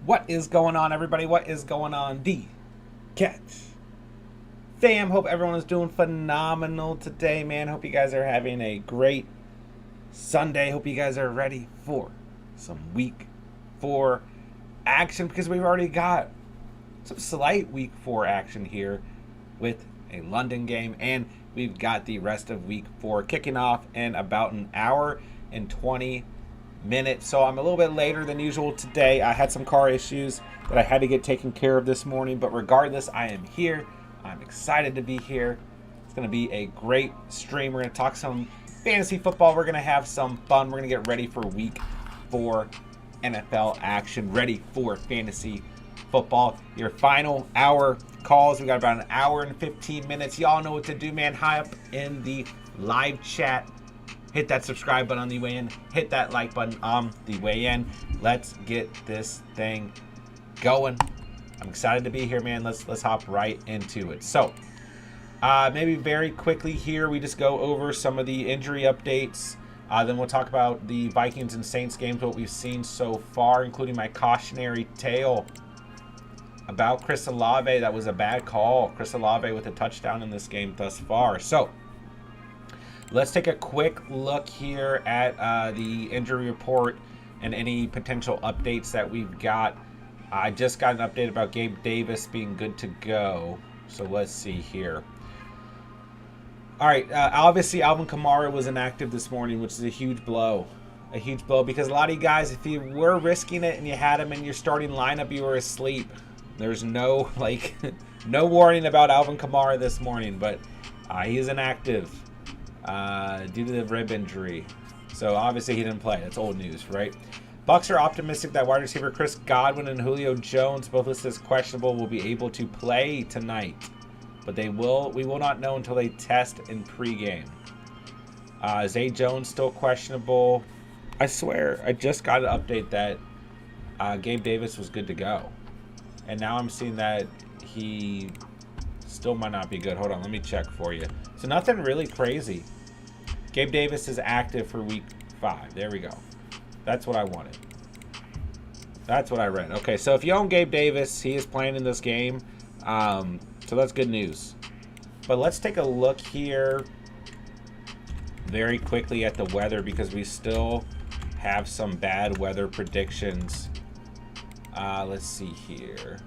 What is going on, everybody? What is going on? The Catch fam. Hope everyone is doing phenomenal today, man. Hope you guys are having a great Sunday. Hope you guys are ready for some week 4 action, because we've already got some slight week 4 action here with a London game, and we've got the rest of week 4 kicking off in about an hour and 20 minutes. So I'm a little bit later than usual today. I had some car issues that I had to get taken care of this morning, but regardless, I am here. I'm excited to be here. It's going to be a great stream. We're going to talk some fantasy football. We're going to have some fun. We're going to get ready for week 4 NFL action, ready for fantasy football. Your final hour calls. We got about an hour and 15 minutes. Y'all know what to do, man. High up in the live chat. Hit that subscribe button on the way in. Hit that like button on the way in. Let's get this thing going. I'm excited to be here, man. Let's hop right into it. So, maybe very quickly here, we just go over some of the injury updates. Then we'll talk about the Vikings and Saints games, what we've seen so far, including my cautionary tale about Chris Olave. That was a bad call. Chris Olave with a touchdown in this game thus far. So, let's take a quick look here at the injury report and any potential updates that we've got. I just got an update about Gabe Davis being good to go. So let's see here. All right, obviously Alvin Kamara was inactive this morning, which is a huge blow. A huge blow because a lot of you guys, if you were risking it and you had him in your starting lineup, you were asleep. There's no, no warning about Alvin Kamara this morning, but he is inactive due to the rib injury. So obviously he didn't play. That's old news, right? Bucs are optimistic that wide receiver Chris Godwin and Julio Jones, both listed as questionable, will be able to play tonight. But we will not know until they test in pregame. Zay Jones still questionable. I swear, I just got an update that Gabe Davis was good to go. And now I'm seeing that he still might not be good. Hold on, let me check for you. So nothing really crazy. Gabe Davis is active for week 5. There we go. That's what I wanted. That's what I read. Okay, so if you own Gabe Davis, he is playing in this game. So that's good news. But let's take a look here very quickly at the weather, because we still have some bad weather predictions. Let's see here.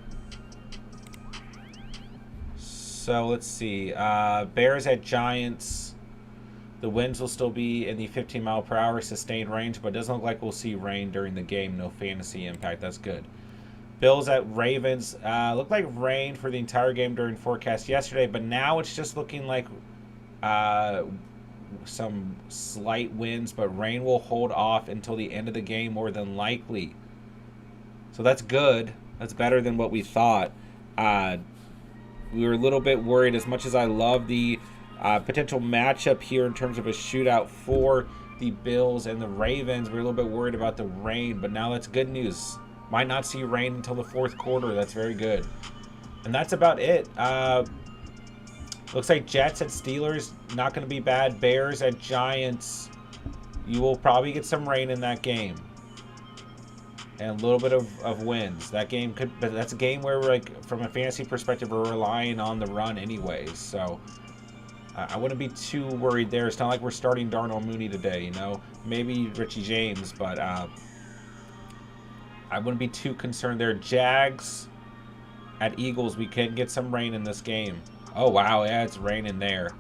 So let's see. Bears at Giants. The winds will still be in the 15-mile-per-hour sustained range, but it doesn't look like we'll see rain during the game. No fantasy impact. That's good. Bills at Ravens. Looked like rain for the entire game during forecast yesterday, but now it's just looking like some slight winds, but rain will hold off until the end of the game more than likely. So that's good. That's better than what we thought. We were a little bit worried, as much as I love the potential matchup here in terms of a shootout for the Bills and the Ravens. We're a little bit worried about the rain, but now that's good news. Might not see rain until the 4th quarter. That's very good. And that's about it. Looks like Jets at Steelers, not going to be bad. Bears at Giants, you will probably get some rain in that game. And a little bit of winds. That game could, but that's a game where we're from a fantasy perspective, we're relying on the run anyways. So I wouldn't be too worried there. It's not like we're starting Darnell Mooney today, you know. Maybe Richie James, but I wouldn't be too concerned there. Jags at Eagles, we can get some rain in this game. Oh, wow. Yeah, it's raining there.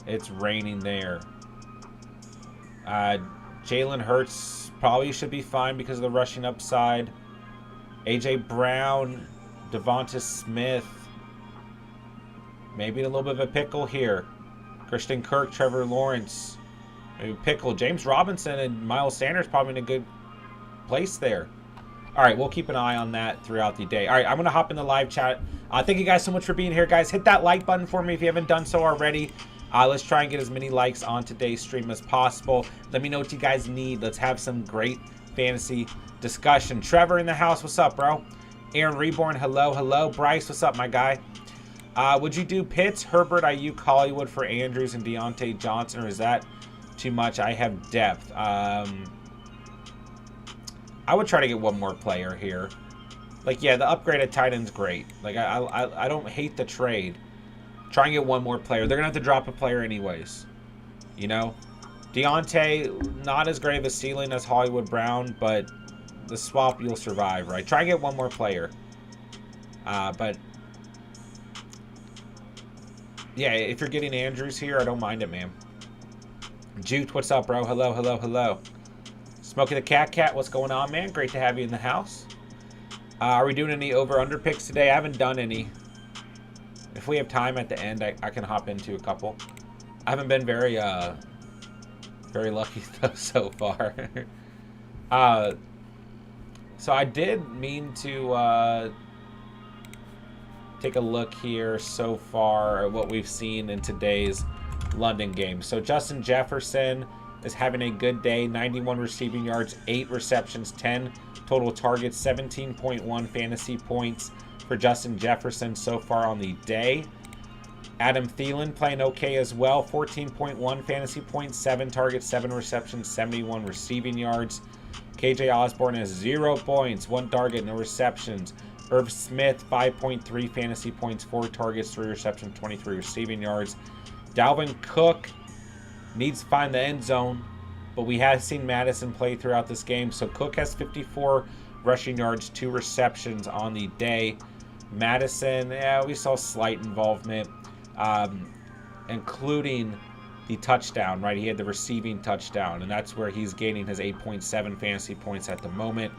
It's raining there. Jalen Hurts probably should be fine because of the rushing upside. A.J. Brown, Devonta Smith. Maybe in a little bit of a pickle here. Christian Kirk, Trevor Lawrence. Maybe pickle. James Robinson and Miles Sanders probably in a good place there. All right, we'll keep an eye on that throughout the day. All right, I'm going to hop in the live chat. Thank you guys so much for being here, guys. Hit that like button for me if you haven't done so already. Let's try and get as many likes on today's stream as possible. Let me know what you guys need. Let's have some great fantasy discussion. Trevor in the house. What's up, bro? Aaron Reborn. Hello, hello. Bryce, what's up, my guy? Would you do Pitts, Herbert, Ayuk, Hollywood for Andrews and Deontay Johnson, or is that too much? I have depth. I would try to get one more player here. Like, yeah, the upgraded tight end's great. Like, I don't hate the trade. Try and get one more player. They're going to have to drop a player anyways. You know? Deontay, not as great of a ceiling as Hollywood Brown, but the swap, you'll survive, right? Try and get one more player. But, yeah, if you're getting Andrews here, I don't mind it, man. Jute, what's up, bro? Hello, hello, hello. Smokey the Cat, what's going on, man? Great to have you in the house. Are we doing any over-under picks today? I haven't done any. If we have time at the end, I can hop into a couple. I haven't been very lucky so far. So I did mean to take a look here so far at what we've seen in today's London game. So Justin Jefferson is having a good day. 91 receiving yards, 8 receptions, 10 total targets, 17.1 fantasy points for Justin Jefferson so far on the day. Adam Thielen playing okay as well. 14.1 fantasy points, 7 targets, 7 receptions, 71 receiving yards. KJ Osborne has 0 points, 1 target, no receptions. Irv Smith, 5.3 fantasy points, 4 targets, 3 receptions, 23 receiving yards. Dalvin Cook needs to find the end zone, but we have seen Madison play throughout this game. So Cook has 54 rushing yards, 2 receptions on the day. Madison, yeah, we saw slight involvement, including the touchdown, right? He had the receiving touchdown, and that's where he's gaining his 8.7 fantasy points at the moment.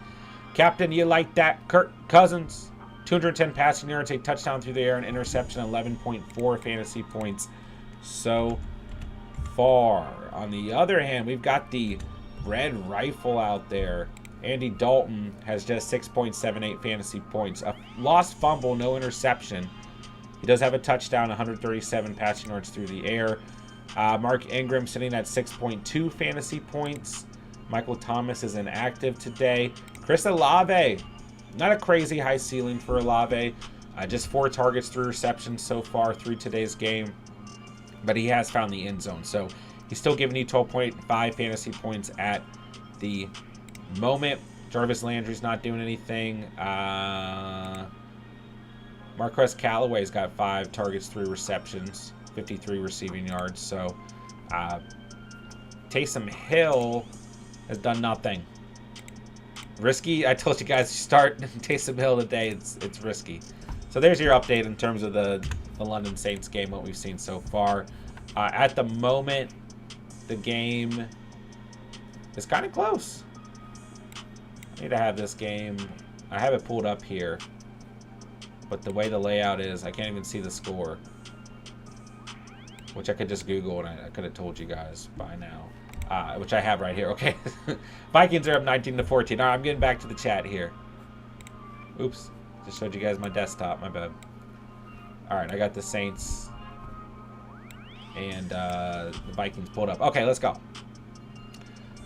Captain, you like that? Kirk Cousins, 210 passing yards, a touchdown through the air, an interception, 11.4 fantasy points so far. On the other hand, we've got the red rifle out there. Andy Dalton has just 6.78 fantasy points. A lost fumble, no interception. He does have a touchdown, 137 passing yards through the air. Mark Ingram sitting at 6.2 fantasy points. Michael Thomas is inactive today. Chris Olave, not a crazy high ceiling for Olave. Just 4 targets, 3 receptions so far through today's game. But he has found the end zone. So he's still giving you 12.5 fantasy points at the moment. Jarvis Landry's not doing anything. Marquez Callaway's got 5 targets, 3 receptions, 53 receiving yards. So Taysom Hill has done nothing. Risky. I told you guys to start Taysom Hill today. It's risky. So there's your update in terms of the London Saints game, what we've seen so far. At the moment, the game is kind of close. I need to have this game. I have it pulled up here, but the way the layout is, I can't even see the score, which I could just Google and I could have told you guys by now, which I have right here. Okay, Vikings are up 19-14. All right, I'm getting back to the chat here. Oops, just showed you guys my desktop. My bad. All right, I got the Saints and the Vikings pulled up. Okay, let's go.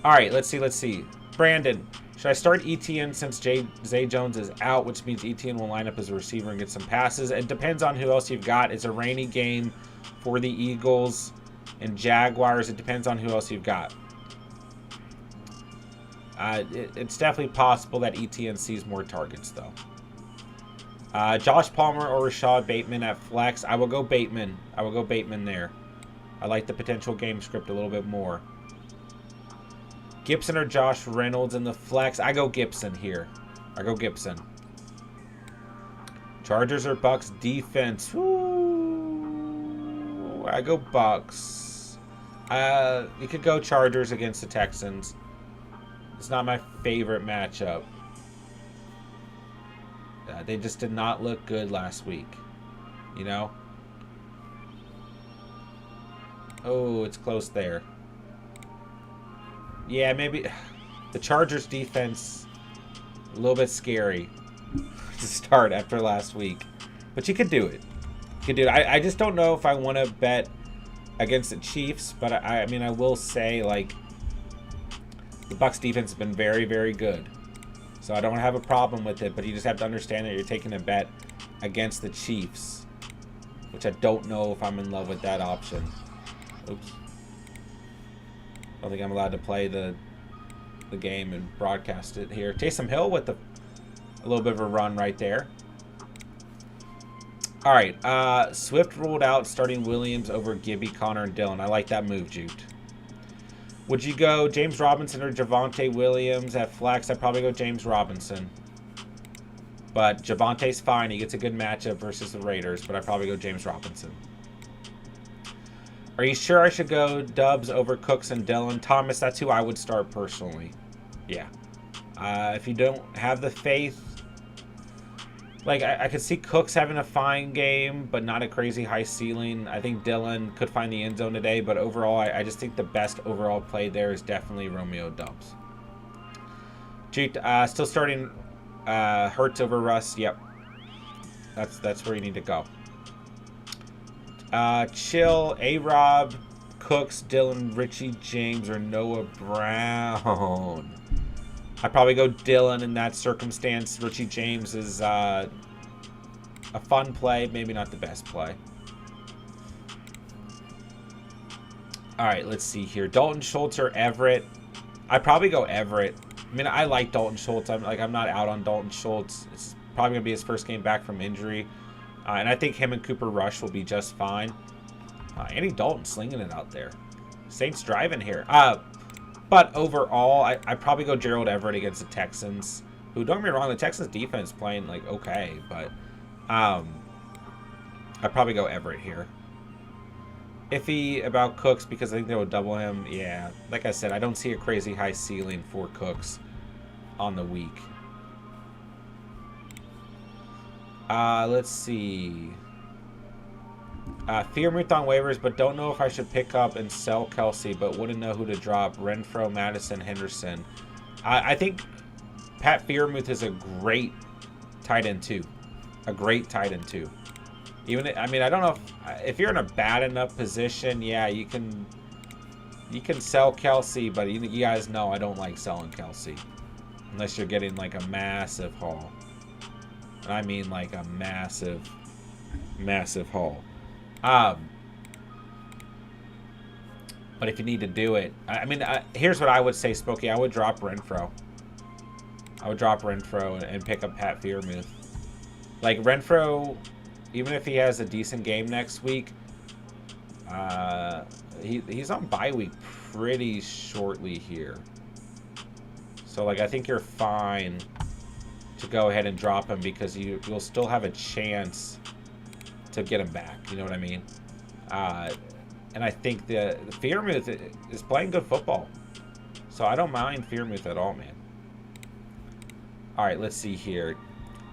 All right, let's see. Brandon, should I start ETN since Zay Jones is out, which means ETN will line up as a receiver and get some passes? It depends on who else you've got. It's a rainy game for the Eagles and Jaguars. It depends on who else you've got. It's definitely possible that ETN sees more targets, though. Josh Palmer or Rashad Bateman at flex. I will go Bateman. I will go Bateman there. I like the potential game script a little bit more. Gibson or Josh Reynolds in the flex. I go Gibson here. I go Gibson. Chargers or Bucks defense. Ooh, I go Bucks. You could go Chargers against the Texans. It's not my favorite matchup. They just did not look good last week. You know? Oh, it's close there. Yeah, maybe the Chargers defense a little bit scary to start after last week. But you could do it. You could do it. I just don't know if I want to bet against the Chiefs, but I mean, I will say, like, the Bucs defense has been very, very good. So I don't have a problem with it, but you just have to understand that you're taking a bet against the Chiefs, which I don't know if I'm in love with that option. Oops. I don't think I'm allowed to play the the game and broadcast it here. Taysom Hill with a little bit of a run right there. All right, Swift ruled out, starting Williams over Gibby, Connor, and Dylan. I like that move, Jude. Would you go James Robinson or Javonte Williams at flex? I'd probably go James Robinson. But Javonte's fine. He gets a good matchup versus the Raiders, but I'd probably go James Robinson. Are you sure I should go Dubs over Cooks and Dylan? Thomas, that's who I would start personally. Yeah. If you don't have the faith... Like, I could see Cooks having a fine game, but not a crazy high ceiling. I think Dylan could find the end zone today, but overall, I just think the best overall play there is definitely Romeo Dubs. Still starting Hurts over Russ. Yep. That's where you need to go. Chill, A-Rob, Cooks, Dylan, Richie James, or Noah Brown. I'd probably go Dylan in that circumstance. Richie James is a fun play, maybe not the best play. All right, let's see here. Dalton Schultz or Everett? I'd probably go Everett. I mean, I like Dalton Schultz. I'm not out on Dalton Schultz. It's probably going to be his first game back from injury. And I think him and Cooper Rush will be just fine. Andy Dalton slinging it out there. Saints driving here. But overall, I'd probably go Gerald Everett against the Texans, who, don't get me wrong, the Texans defense playing, like, okay. But I'd probably go Everett here. Iffy about Cooks because I think they would double him. Yeah, like I said, I don't see a crazy high ceiling for Cooks on the week. Let's see. Fearmouth on waivers, but don't know if I should pick up and sell Kelsey, but wouldn't know who to drop. Renfro, Madison, Henderson. I think Pat Fearmouth is a great tight end too. A great tight end too. I mean, I don't know if you're in a bad enough position, yeah, you can sell Kelsey, but you guys know I don't like selling Kelsey unless you're getting like a massive haul. And I mean like a massive haul. But if you need to do it, I mean, here's what I would say, Spooky. I would drop Renfro. I would drop Renfro and pick up Pat Fearmouth. Like, Renfro, even if he has a decent game next week, he's on bye week pretty shortly here. So, like, I think you're fine to go ahead and drop him because you'll still have a chance to get him back. You know what I mean? And I think the Fearmouth is playing good football. So I don't mind Fearmouth at all, man. All right, let's see here.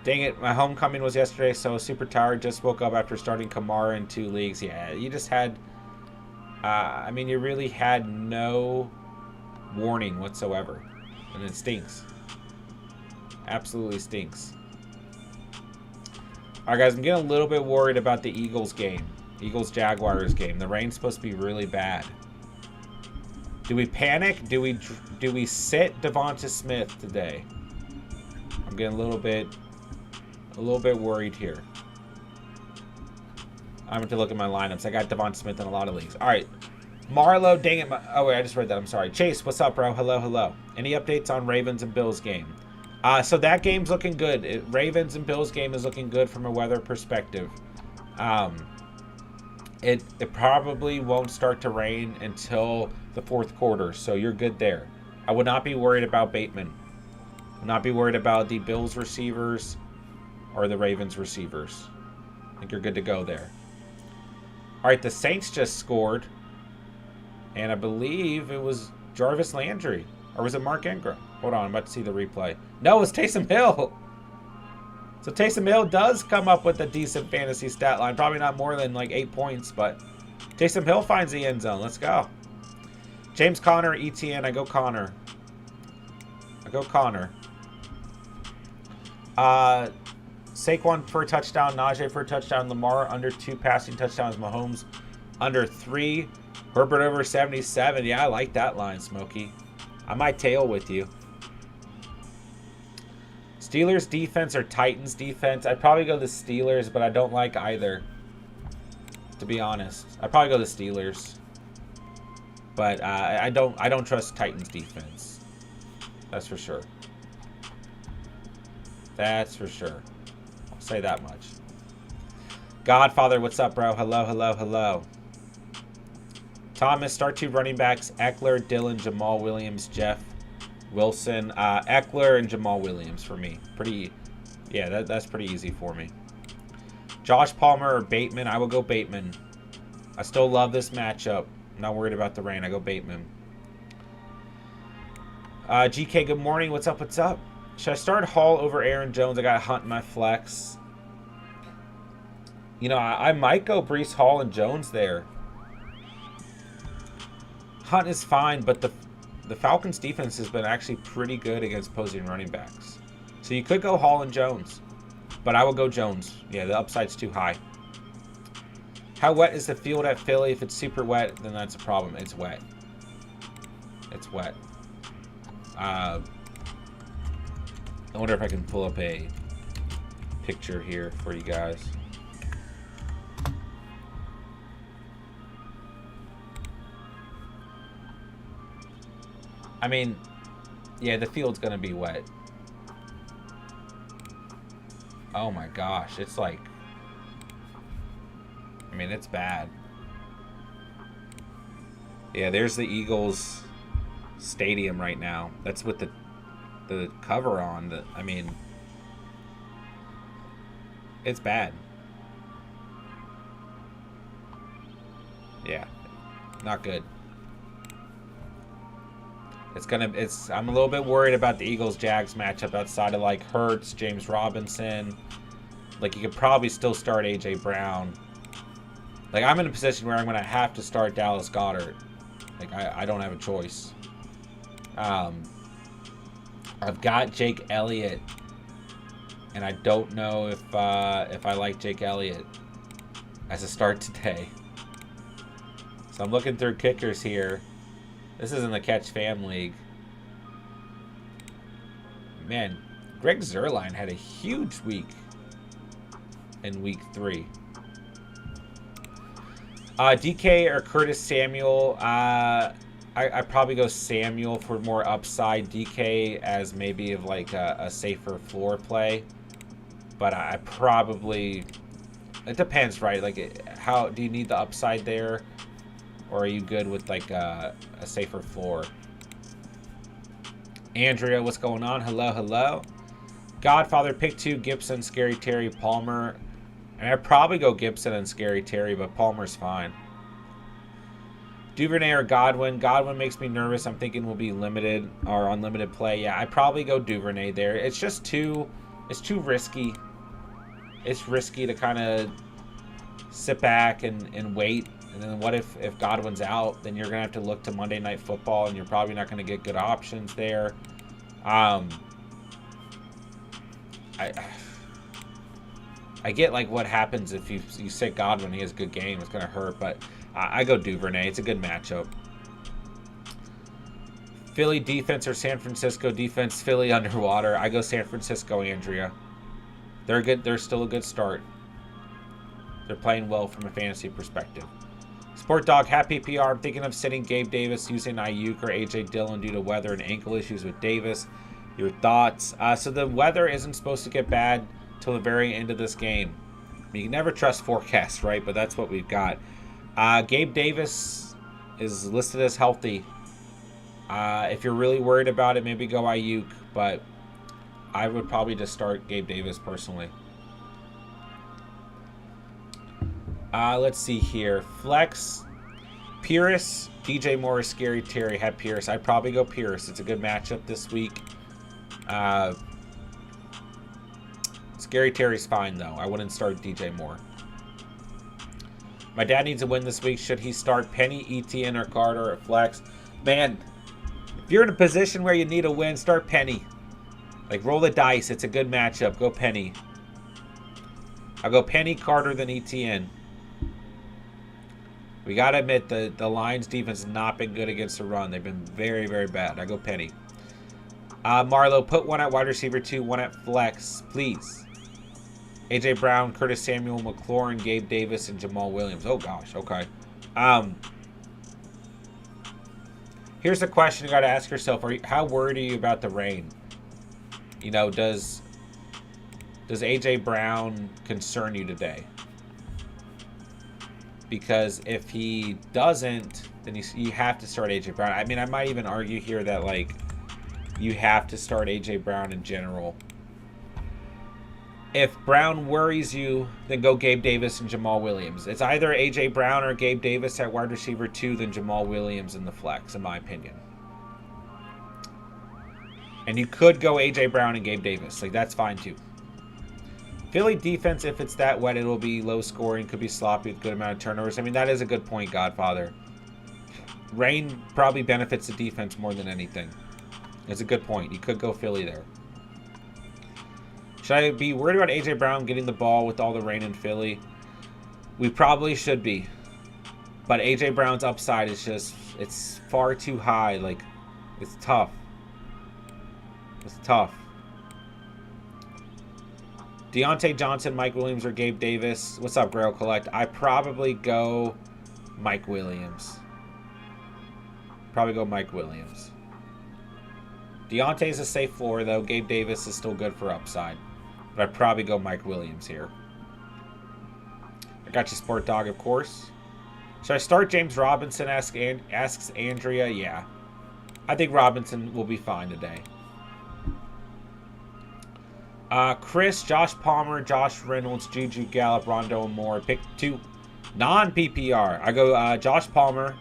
Dang it, my homecoming was yesterday, so super tired. Just woke up after starting Kamara in 2 leagues. Yeah, you just had... I mean, you really had no warning whatsoever. And it stinks. Absolutely stinks. All right, guys, I'm getting a little bit worried about the Eagles game. Eagles-Jaguars game. The rain's supposed to be really bad. Do we panic? Do we sit Devonta Smith today? I'm getting a little bit worried here. I'm going to look at my lineups. I got Devonta Smith in a lot of leagues. All right. Marlowe, dang it. Oh, wait, I just read that. I'm sorry. Chase, what's up, bro? Hello. Any updates on Ravens and Bills game? So that game's looking good. Ravens and Bills game is looking good from a weather perspective. It probably won't start to rain until the 4th quarter, so you're good there. I would not be worried about Bateman. I would not be worried about the Bills receivers or the Ravens receivers. I think you're good to go there. All right, the Saints just scored, and I believe it was Jarvis Landry, or was it Mark Ingram? Hold on, I'm about to see the replay. No, it's Taysom Hill. So Taysom Hill does come up with a decent fantasy stat line. Probably not more than like 8 points, but Taysom Hill finds the end zone. Let's go. James Conner, ETN. I go Conner. Saquon for a touchdown. Najee for a touchdown. Lamar under 2 passing touchdowns. Mahomes under 3. Herbert over 77. Yeah, I like that line, Smokey. I might tail with you. Steelers defense or Titans defense? I'd probably go the Steelers, but I don't like either, to be honest. I'd probably go the Steelers, but I don't trust Titans defense. That's for sure. That's for sure. I'll say that much. Godfather, what's up, bro? Hello, hello, hello. Thomas, start 2 running backs. Eckler, Dillon, Jamal Williams, Jeff Wilson. Eckler and Jamal Williams for me. Pretty, yeah, that's pretty easy for me. Josh Palmer or Bateman? I will go Bateman. I still love this matchup. I'm not worried about the rain. I go Bateman. GK, good morning. What's up? What's up? Should I start Hall over Aaron Jones? I got Hunt in my flex. You know, I might go Breece Hall and Jones there. Hunt is fine, but the Falcons defense has been actually pretty good against opposing running backs. So you could go Hall and Jones, but I will go Jones. Yeah, the upside's too high. How wet is the field at Philly? If it's super wet, then that's a problem. It's wet. It's wet. I wonder if I can pull up a picture here for you guys. I mean, yeah, the field's gonna be wet. Oh my gosh, it's like, I mean, it's bad. Yeah, there's the Eagles stadium right now. That's with the cover on. I mean, it's bad. Yeah, not good. I'm a little bit worried about the Eagles-Jags matchup outside of like Hurts, James Robinson. Like, you could probably still start A.J. Brown. Like, I'm in a position where I'm going to have to start Dallas Goedert. Like, I don't have a choice. I've got Jake Elliott, and I don't know if I like Jake Elliott as a start today. So I'm looking through kickers here. This is in the Catch Fam League. Man, Greg Zuerlein had a huge week in week 3. DK or Curtis Samuel? I probably go Samuel for more upside. DK as maybe of like a safer floor play. But I probably... It depends, right? Like, how do you need the upside there? Or are you good with like a safer floor? Andrea, what's going on? Hello, hello. Godfather, pick 2, Gibson, Scary Terry, Palmer. And I'd probably go Gibson and Scary Terry, but Palmer's fine. Duvernay or Godwin? Godwin makes me nervous. I'm thinking we'll be limited or unlimited play. Yeah, I'd probably go Duvernay there. It's just too risky. It's risky to kind of sit back and wait. And then what if Godwin's out? Then you're going to have to look to Monday Night Football, and you're probably not going to get good options there. I get like what happens if you sit Godwin, he has a good game. It's going to hurt, but I go Duvernay. It's a good matchup. Philly defense or San Francisco defense? Philly underwater. I go San Francisco, Andrea. They're good. They're still a good start. They're playing well from a fantasy perspective. Sport Dog, happy PR. I'm thinking of sitting Gabe Davis using Ayuk or AJ Dillon due to weather and ankle issues with Davis. Your thoughts? So the weather isn't supposed to get bad till the very end of this game. You can never trust forecasts, right? But that's what we've got. Gabe Davis is listed as healthy. If you're really worried about it, maybe go Ayuk. But I would probably just start Gabe Davis personally. Let's see here. Flex, Pierce, DJ Moore, Scary Terry. Had Pierce. I'd probably go Pierce. It's a good matchup this week. Scary Terry's fine, though. I wouldn't start DJ Moore. My dad needs a win this week. Should he start Penny, ETN, or Carter at flex? Man, if you're in a position where you need a win, start Penny. Like, roll the dice. It's a good matchup. Go Penny. I'll go Penny, Carter, then ETN. We got to admit, the Lions defense has not been good against the run. They've been very, very bad. I go Penny. Marlo, put one at wide receiver 2, one at flex, please. AJ Brown, Curtis Samuel, McLaurin, Gabe Davis, and Jamal Williams. Oh, gosh. Okay. Here's the question you got to ask yourself: how worried are you about the rain? You know, does AJ Brown concern you today? Because if he doesn't, then you have to start AJ Brown. I mean, I might even argue here that, like, you have to start AJ Brown in general. If Brown worries you, then go Gabe Davis and Jamal Williams. It's either AJ Brown or Gabe Davis at wide receiver 2 than Jamal Williams in the flex, in my opinion. And you could go AJ Brown and Gabe Davis. Like, that's fine too. Philly defense, if it's that wet, it'll be low scoring, could be sloppy with a good amount of turnovers. I mean, that is a good point, Godfather. Rain probably benefits the defense more than anything. It's a good point. You could go Philly there. Should I be worried about AJ Brown getting the ball with all the rain in Philly? We probably should be. But AJ Brown's upside is just, it's far too high. Like, it's tough. It's tough. Deontay Johnson, Mike Williams, or Gabe Davis. What's up, Grail Collect? I probably go Mike Williams. Probably go Mike Williams. Deontay's a safe floor, though. Gabe Davis is still good for upside. But I'd probably go Mike Williams here. I got you, Sport Dog, of course. Should I start James Robinson, asks Andrea? Yeah. I think Robinson will be fine today. Chris, Josh Palmer, Josh Reynolds, Juju, Gallup, Rondo, and Moore. Pick 2 non-PPR. I go Josh Palmer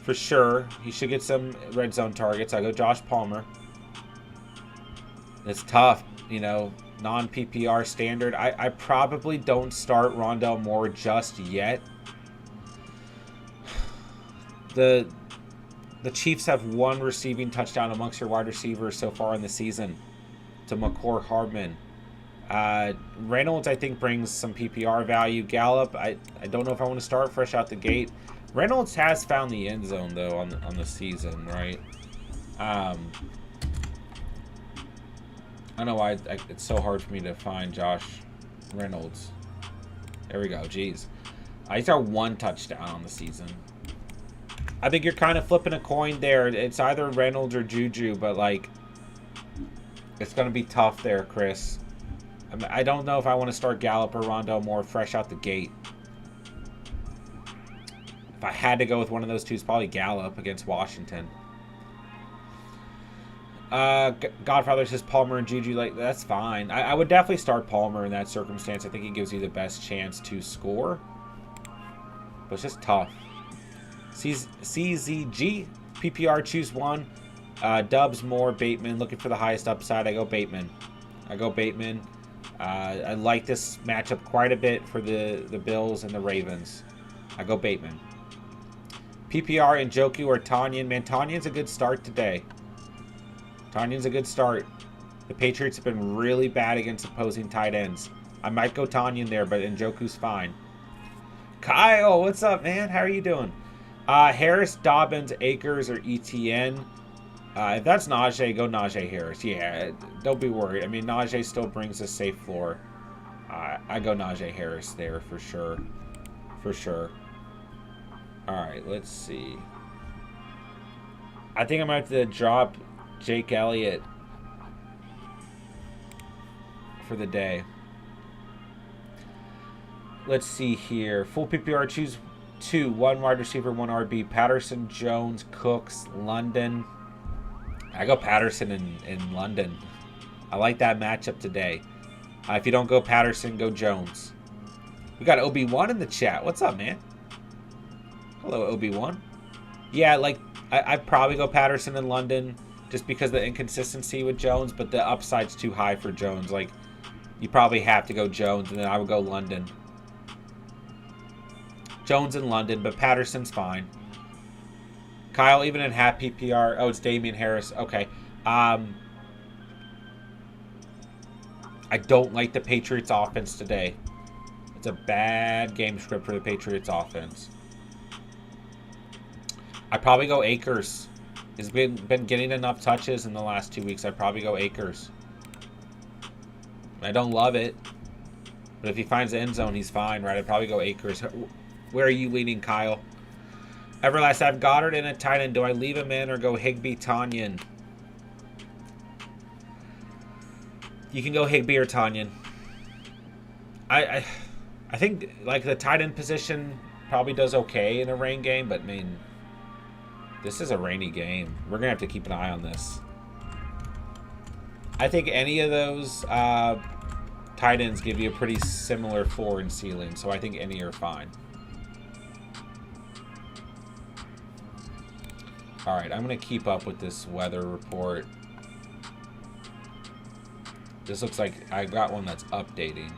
for sure. He should get some red zone targets. I go Josh Palmer. It's tough, you know, non-PPR standard. I probably don't start Rondell Moore just yet. The Chiefs have 1 receiving touchdown amongst your wide receivers so far in the season to McCord Hardman. Reynolds, I think, brings some PPR value. Gallup, I don't know if I want to start fresh out the gate. Reynolds has found the end zone, though, on the season, right? I don't know why it's so hard for me to find Josh Reynolds. There we go. Jeez. He's got 1 touchdown on the season. I think you're kind of flipping a coin there. It's either Reynolds or Juju, but, like, it's going to be tough there, Chris. I don't know if I want to start Gallup or Rondell Moore fresh out the gate. If I had to go with one of those two, it's probably Gallup against Washington. Godfather says Palmer and Juju, like, that's fine. I would definitely start Palmer in that circumstance. I think he gives you the best chance to score. But it's just tough. CZG, PPR, choose one. Dubs, Moore, Bateman, looking for the highest upside. I go Bateman. I like this matchup quite a bit for the Bills and the Ravens. I go Bateman. PPR, Njoku or Tanyan. Man, Tanyan's a good start today. Tanyan's a good start. The Patriots have been really bad against opposing tight ends. I might go Tanyan there, but Njoku's fine. Kyle, what's up, man? How are you doing? Harris, Dobbins, Akers, or ETN. If that's Najee, go Najee Harris. Yeah, don't be worried. I mean, Najee still brings a safe floor. I go Najee Harris there for sure. For sure. All right, let's see. I think I might have to drop Jake Elliott for the day. Let's see here. Full PPR, choose 2. 1 wide receiver, 1 RB. Patterson, Jones, Cooks, London. I go Patterson in London. I like that matchup today. If you don't go Patterson, go Jones. We got Obi-Wan in the chat. What's up, man? Hello, Obi-Wan. Yeah, like, I'd probably go Patterson in London just because of the inconsistency with Jones, but the upside's too high for Jones. Like, you probably have to go Jones, and then I would go London. Jones in London, but Patterson's fine. Kyle, even in half PPR. Oh, it's Damien Harris. Okay. I don't like the Patriots offense today. It's a bad game script for the Patriots offense. I'd probably go Akers. He's been getting enough touches in the last 2 weeks. I'd probably go Akers. I don't love it. But if he finds the end zone, he's fine, right? I'd probably go Akers. Where are you leaning, Kyle? Everlast, I have Goddard and a tight end. Do I leave him in or go Higbee, Tanyan? You can go Higbee or Tanyan. I think like the tight end position probably does okay in a rain game, but I mean, this is a rainy game. We're gonna have to keep an eye on this. I think any of those tight ends give you a pretty similar floor and ceiling, so I think any are fine. All right, I'm going to keep up with this weather report. This looks like I got one that's updating.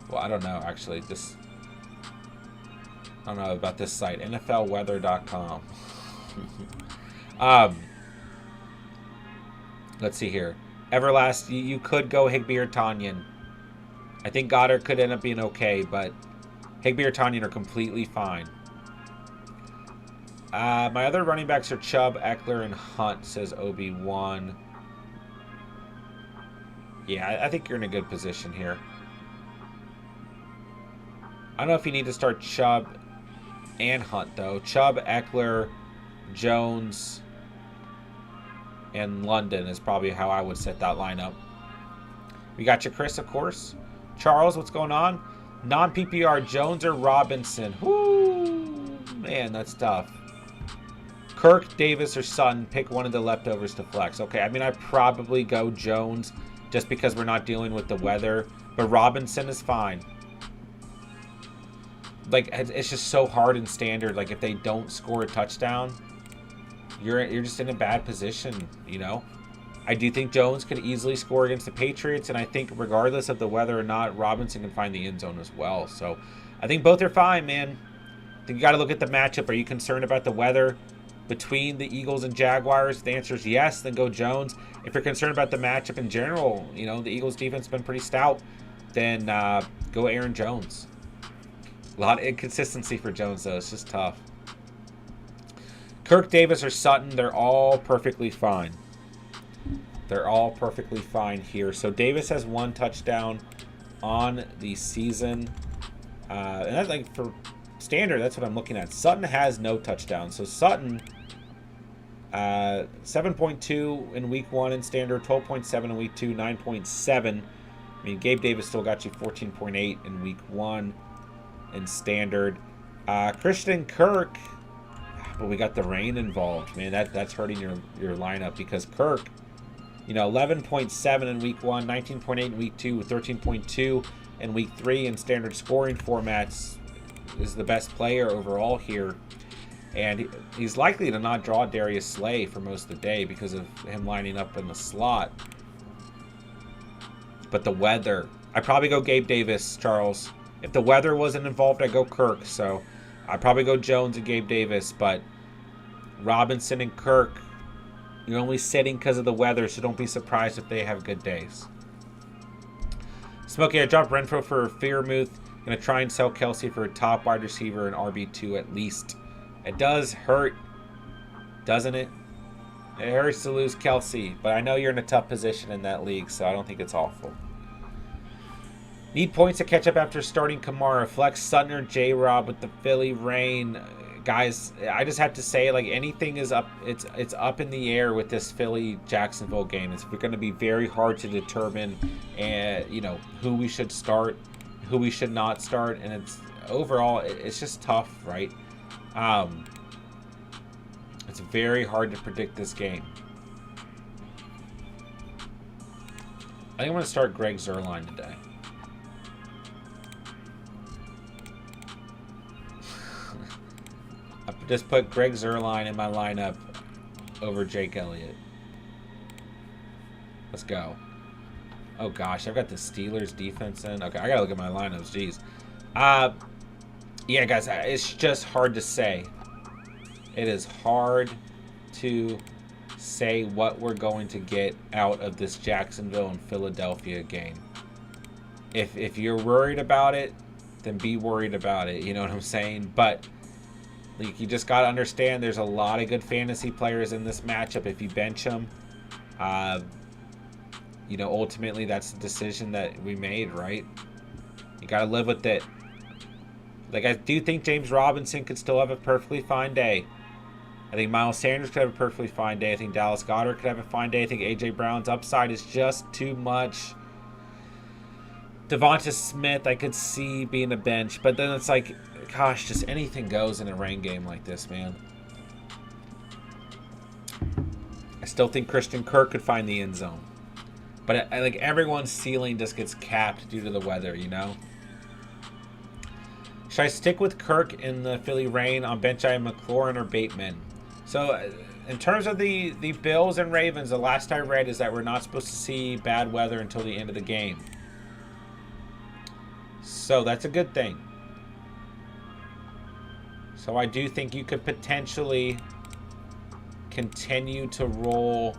Well, I don't know, actually. I don't know about this site, NFLweather.com. Let's see here. Everlast, you could go Higbee or Tanyan. I think Goddard could end up being okay, but Higbee or Tanyan are completely fine. My other running backs are Chubb, Eckler, and Hunt, says Obi-Wan. Yeah, I think you're in a good position here. I don't know if you need to start Chubb and Hunt, though. Chubb, Eckler, Jones, and London is probably how I would set that lineup. We got you, Chris, of course. Charles, what's going on? Non-PPR, Jones or Robinson? Whoo! Man, that's tough. Kirk, Davis, or Sutton, pick one of the leftovers to flex. Okay, I mean, I'd probably go Jones just because we're not dealing with the weather. But Robinson is fine. Like, it's just so hard in standard. Like, if they don't score a touchdown, you're just in a bad position, you know? I do think Jones could easily score against the Patriots, and I think regardless of the weather or not, Robinson can find the end zone as well. So, I think both are fine, man. I think you got to look at the matchup. Are you concerned about the weather between the Eagles and Jaguars? If the answer is yes, then go Jones. If you're concerned about the matchup in general, you know, the Eagles defense has been pretty stout, then go Aaron Jones. A lot of inconsistency for Jones, though. It's just tough. Kirk, Davis, or Sutton, they're all perfectly fine. They're all perfectly fine here. So Davis has 1 touchdown on the season. And that's like for standard, that's what I'm looking at. Sutton has no touchdowns. So Sutton, 7.2 in week 1 in standard, 12.7 in week 2, 9.7. I mean, Gabe Davis still got you 14.8 in week 1 in standard. Christian Kirk, but we got the rain involved. Man, that's hurting your lineup because Kirk, you know, 11.7 in week 1, 19.8 in week 2, 13.2 in week 3 in standard scoring formats, is the best player overall here. And he's likely to not draw Darius Slay for most of the day because of him lining up in the slot. But the weather, I'd probably go Gabe Davis, Charles. If the weather wasn't involved, I'd go Kirk. So I'd probably go Jones and Gabe Davis. But Robinson and Kirk, you're only sitting because of the weather, so don't be surprised if they have good days. Smokey, I dropped Renfro for Fearmouth. Going to try and sell Kelsey for a top wide receiver and RB2 at least. It does hurt, doesn't it? It hurts to lose Kelsey, but I know you're in a tough position in that league, so I don't think it's awful. Need points to catch up after starting Kamara. Flex Sutton or J-Rob with the Philly rain. Guys, I just have to say, like, anything is up. It's up in the air with this Philly-Jacksonville game. It's going to be very hard to determine, you know, who we should start, who we should not start, and it's overall, it's just tough, right? It's very hard to predict this game. I think I'm going to start Greg Zuerlein today. I just put Greg Zuerlein in my lineup over Jake Elliott. Let's go. Oh gosh, I've got the Steelers defense in. Okay, I gotta look at my lineups. Jeez. Yeah, guys, it's just hard to say. It is hard to say what we're going to get out of this Jacksonville and Philadelphia game. If you're worried about it, then be worried about it. You know what I'm saying? But like, you just got to understand there's a lot of good fantasy players in this matchup if you bench them. You know, ultimately, that's the decision that we made, right? You got to live with it. Like, I do think James Robinson could still have a perfectly fine day. I think Miles Sanders could have a perfectly fine day. I think Dallas Goedert could have a fine day. I think A.J. Brown's upside is just too much. Devonta Smith, I could see being a bench. But then it's like, gosh, just anything goes in a rain game like this, man. I still think Christian Kirk could find the end zone. But like everyone's ceiling just gets capped due to the weather, you know? Should I stick with Kirk in the Philly rain? On bench I have McLaurin or Bateman. So in terms of the Bills and Ravens, the last I read is that we're not supposed to see bad weather until the end of the game. So that's a good thing. So I do think you could potentially continue to roll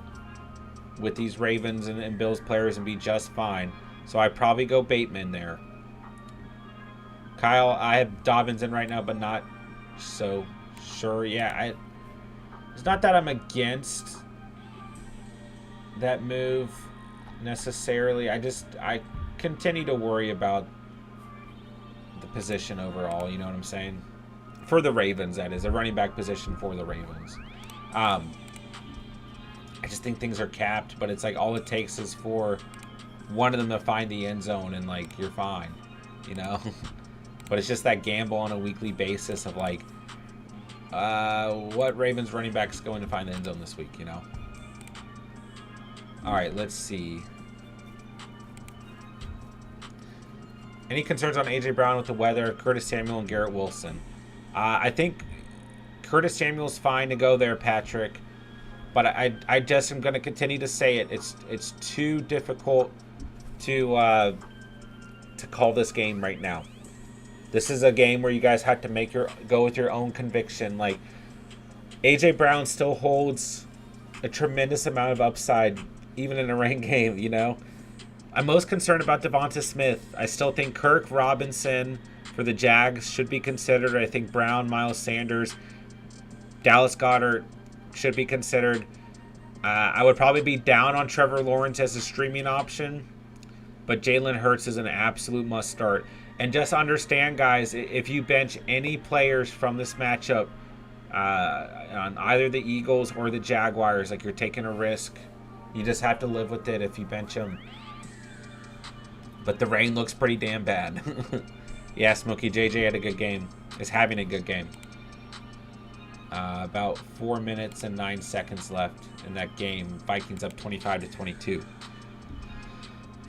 with these Ravens and Bills players and be just fine. So I'd probably go Bateman there. Kyle, I have Dobbins in right now, but not so sure. Yeah, it's not that I'm against that move necessarily. I continue to worry about the position overall, you know what I'm saying? For the Ravens, that is. The running back position for the Ravens. I just think things are capped, but it's like all it takes is for one of them to find the end zone and, like, you're fine, you know? But it's just that gamble on a weekly basis of, like, what Ravens running back is going to find the end zone this week, you know? All right, let's see. Any concerns on A.J. Brown with the weather? Curtis Samuel and Garrett Wilson. I think Curtis Samuel's fine to go there, Patrick. But I just am going to continue to say it. It's too difficult to call this game right now. This is a game where you guys have to go with your own conviction. Like, A.J. Brown still holds a tremendous amount of upside, even in a rain game, you know? I'm most concerned about Devonta Smith. I still think Kirk Robinson for the Jags should be considered. I think Brown, Miles Sanders, Dallas Goedert should be considered. I would probably be down on Trevor Lawrence as a streaming option, but Jalen Hurts is an absolute must start. And just understand, guys, if you bench any players from this matchup on either the Eagles or the Jaguars, like, you're taking a risk. You just have to live with it if you bench them. But the rain looks pretty damn bad. Yeah, Smokey, JJ had a good game. Is having a good game. About 4 minutes and 9 seconds left in that game. Vikings up 25-22.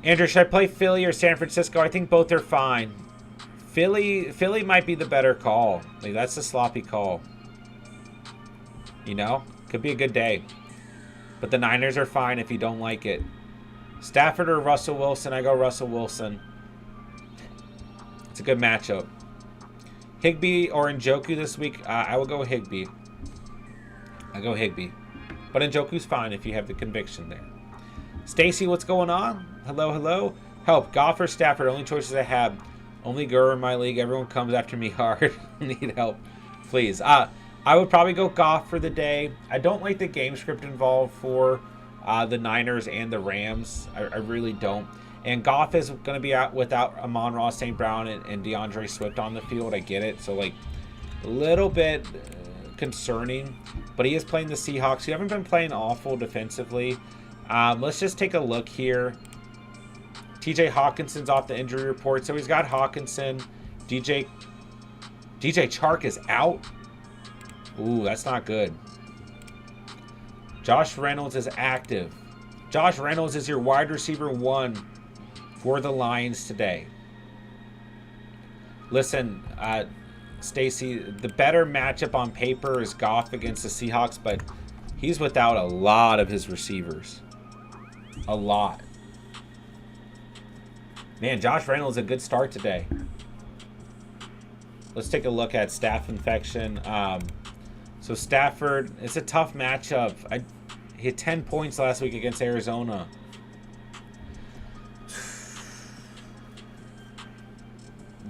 Andrew, should I play Philly or San Francisco? I think both are fine. Philly might be the better call. Like, that's a sloppy call. You know? Could be a good day. But the Niners are fine if you don't like it. Stafford or Russell Wilson? I go Russell Wilson. It's a good matchup. Higbee or Njoku this week? I will go Higbee. I go Higbee. But Njoku's fine if you have the conviction there. Stacy, what's going on? Hello, hello. Help. Goff or Stafford? Only choices I have. Only Gurr in my league. Everyone comes after me hard. Need help. Please. I would probably go Goff for the day. I don't like the game script involved for the Niners and the Rams. I really don't. And Goff is going to be out without Amon-Ra St. Brown and DeAndre Swift on the field. I get it. So, like, a little bit concerning. But he is playing the Seahawks. He haven't been playing awful defensively. Let's just take a look here. TJ Hawkinson's off the injury report. So he's got Hawkinson. DJ Chark is out. Ooh, that's not good. Josh Reynolds is active. Josh Reynolds is your wide receiver 1 for the Lions today. Listen, Stacy, the better matchup on paper is Goff against the Seahawks, but he's without a lot of his receivers. A lot. Man, Josh Reynolds a good start today. Let's take a look at staph infection. So Stafford, it's a tough matchup. He had 10 points last week against Arizona.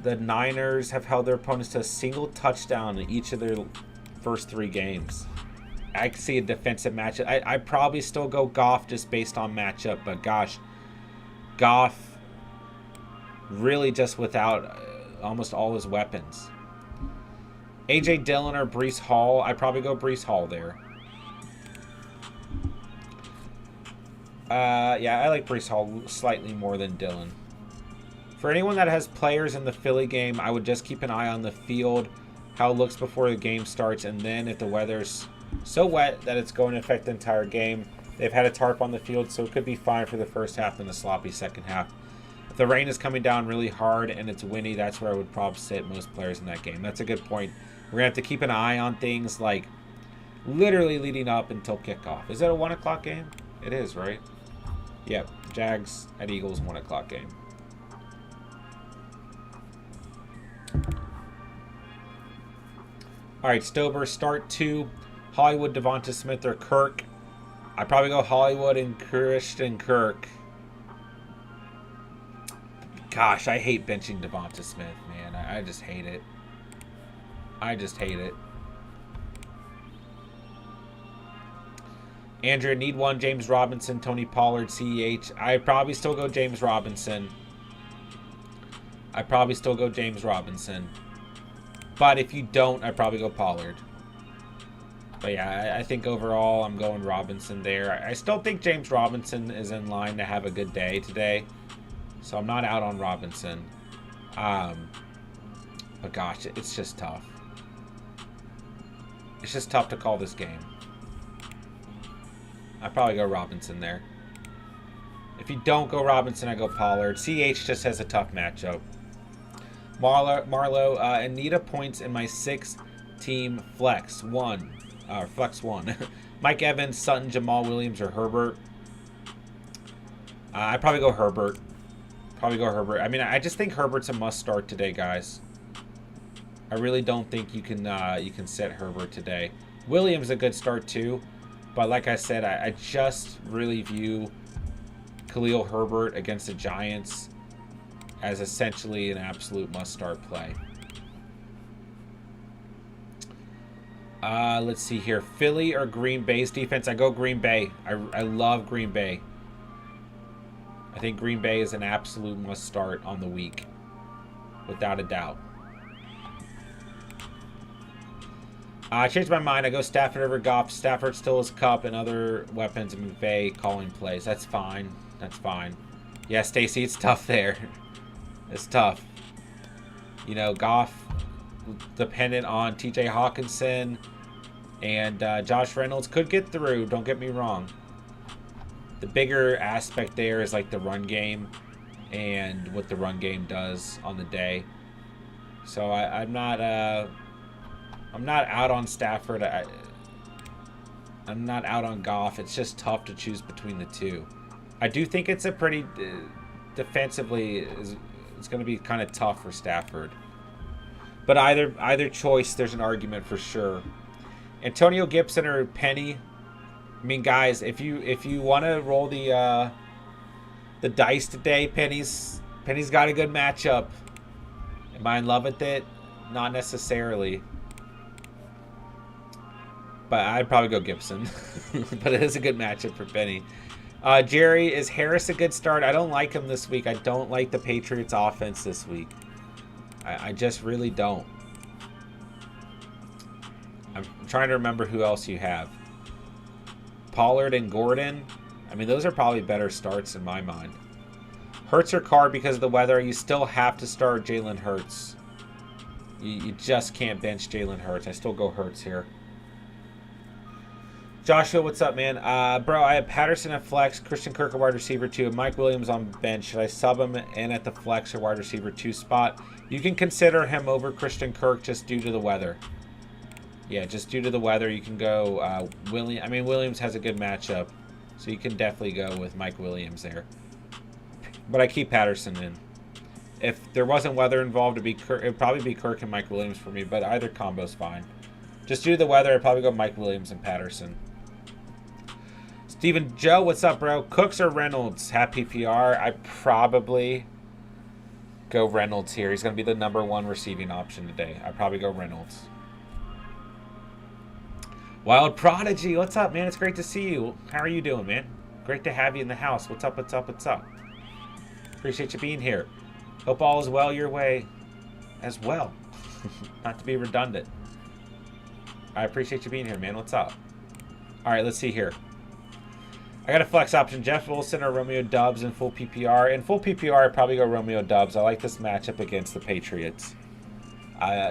The Niners have held their opponents to a single touchdown in each of their first 3 games. I can see a defensive matchup. I'd probably still go Goff just based on matchup, but gosh, Goff really just without almost all his weapons. A.J. Dillon or Breece Hall. I'd probably go Breece Hall there. Yeah, I like Breece Hall slightly more than Dillon. For anyone that has players in the Philly game, I would just keep an eye on the field, how it looks before the game starts, and then if the weather's so wet that it's going to affect the entire game, they've had a tarp on the field, so it could be fine for the first half and a sloppy second half. If the rain is coming down really hard and it's windy, that's where I would probably sit most players in that game. That's a good point. We're going to have to keep an eye on things like literally leading up until kickoff. Is that a 1 o'clock game? It is, right? Yep. Jags at Eagles, 1 o'clock game. All right, Stober, start 2. Hollywood, Devonta Smith, or Kirk. I'd probably go Hollywood and Christian Kirk. Gosh, I hate benching Devonta Smith, man. I just hate it. I just hate it. Andrea, need one. James Robinson, Tony Pollard, CEH. I'd probably still go James Robinson. I'd probably still go James Robinson. But if you don't, I'd probably go Pollard. But yeah, I think overall I'm going Robinson there. I still think James Robinson is in line to have a good day today. So I'm not out on Robinson. But gosh, it's just tough. It's just tough to call this game. I'd probably go Robinson there. If you don't go Robinson, I go Pollard. CH just has a tough matchup. Marlo, Anita points in my 6-team flex. Flex 1. Mike Evans, Sutton, Jamal Williams, or Herbert. I'd probably go Herbert. I mean, I just think Herbert's a must start today, guys. I really don't think you can set Herbert today. Williams a good start too, but like I said, I just really view Khalil Herbert against the Giants as essentially an absolute must start play. Let's see here. Philly or Green Bay's defense? I go Green Bay. I love Green Bay. I think Green Bay is an absolute must start on the week, without a doubt. I changed my mind. I go Stafford over Goff. Stafford still has Cup and other weapons, and McVay calling plays. That's fine. That's fine. Yeah, Stacy, it's tough there. It's tough. You know, Goff dependent on TJ Hawkinson, and Josh Reynolds could get through. Don't get me wrong. The bigger aspect there is like the run game and what the run game does on the day. So I'm not out on Stafford. I'm not out on Goff. It's just tough to choose between the two. I do think it's a pretty defensively it's going to be kind of tough for Stafford. But either choice, there's an argument for sure. Antonio Gibson or Penny. I mean, guys, if you want to roll the dice today, Penny's got a good matchup. Am I in love with it? Not necessarily. But I'd probably go Gibson. But it is a good matchup for Penny. Jerry, is Harris a good start? I don't like him this week. I don't like the Patriots offense this week. I just really don't. I'm trying to remember who else you have. Pollard and Gordon. I mean, those are probably better starts in my mind. Hurts or Carr because of the weather. You still have to start Jalen Hurts. You just can't bench Jalen Hurts. I still go Hurts here. Joshua, what's up, man? Bro, I have Patterson at flex, Christian Kirk at wide receiver 2, and Mike Williams on bench. Should I sub him in at the flex or wide receiver 2 spot? You can consider him over Christian Kirk just due to the weather. Yeah, just due to the weather, you can go Williams. I mean, Williams has a good matchup, so you can definitely go with Mike Williams there. But I keep Patterson in. If there wasn't weather involved, it'd probably be Kirk and Mike Williams for me, but either combo's fine. Just due to the weather, I'd probably go Mike Williams and Patterson. Steven Joe, what's up, bro? Cooks or Reynolds? Happy PR. I probably go Reynolds here. He's going to be the #1 receiving option today. I'd probably go Reynolds. Wild Prodigy, what's up, man? It's great to see you. How are you doing, man? Great to have you in the house. What's up, what's up, what's up? Appreciate you being here. Hope all is well your way as well. Not to be redundant. I appreciate you being here, man. What's up? All right, let's see here. I got a flex option. Jeff Wilson or Romeo Doubs in full PPR. In full PPR, I'd probably go Romeo Doubs. I like this matchup against the Patriots.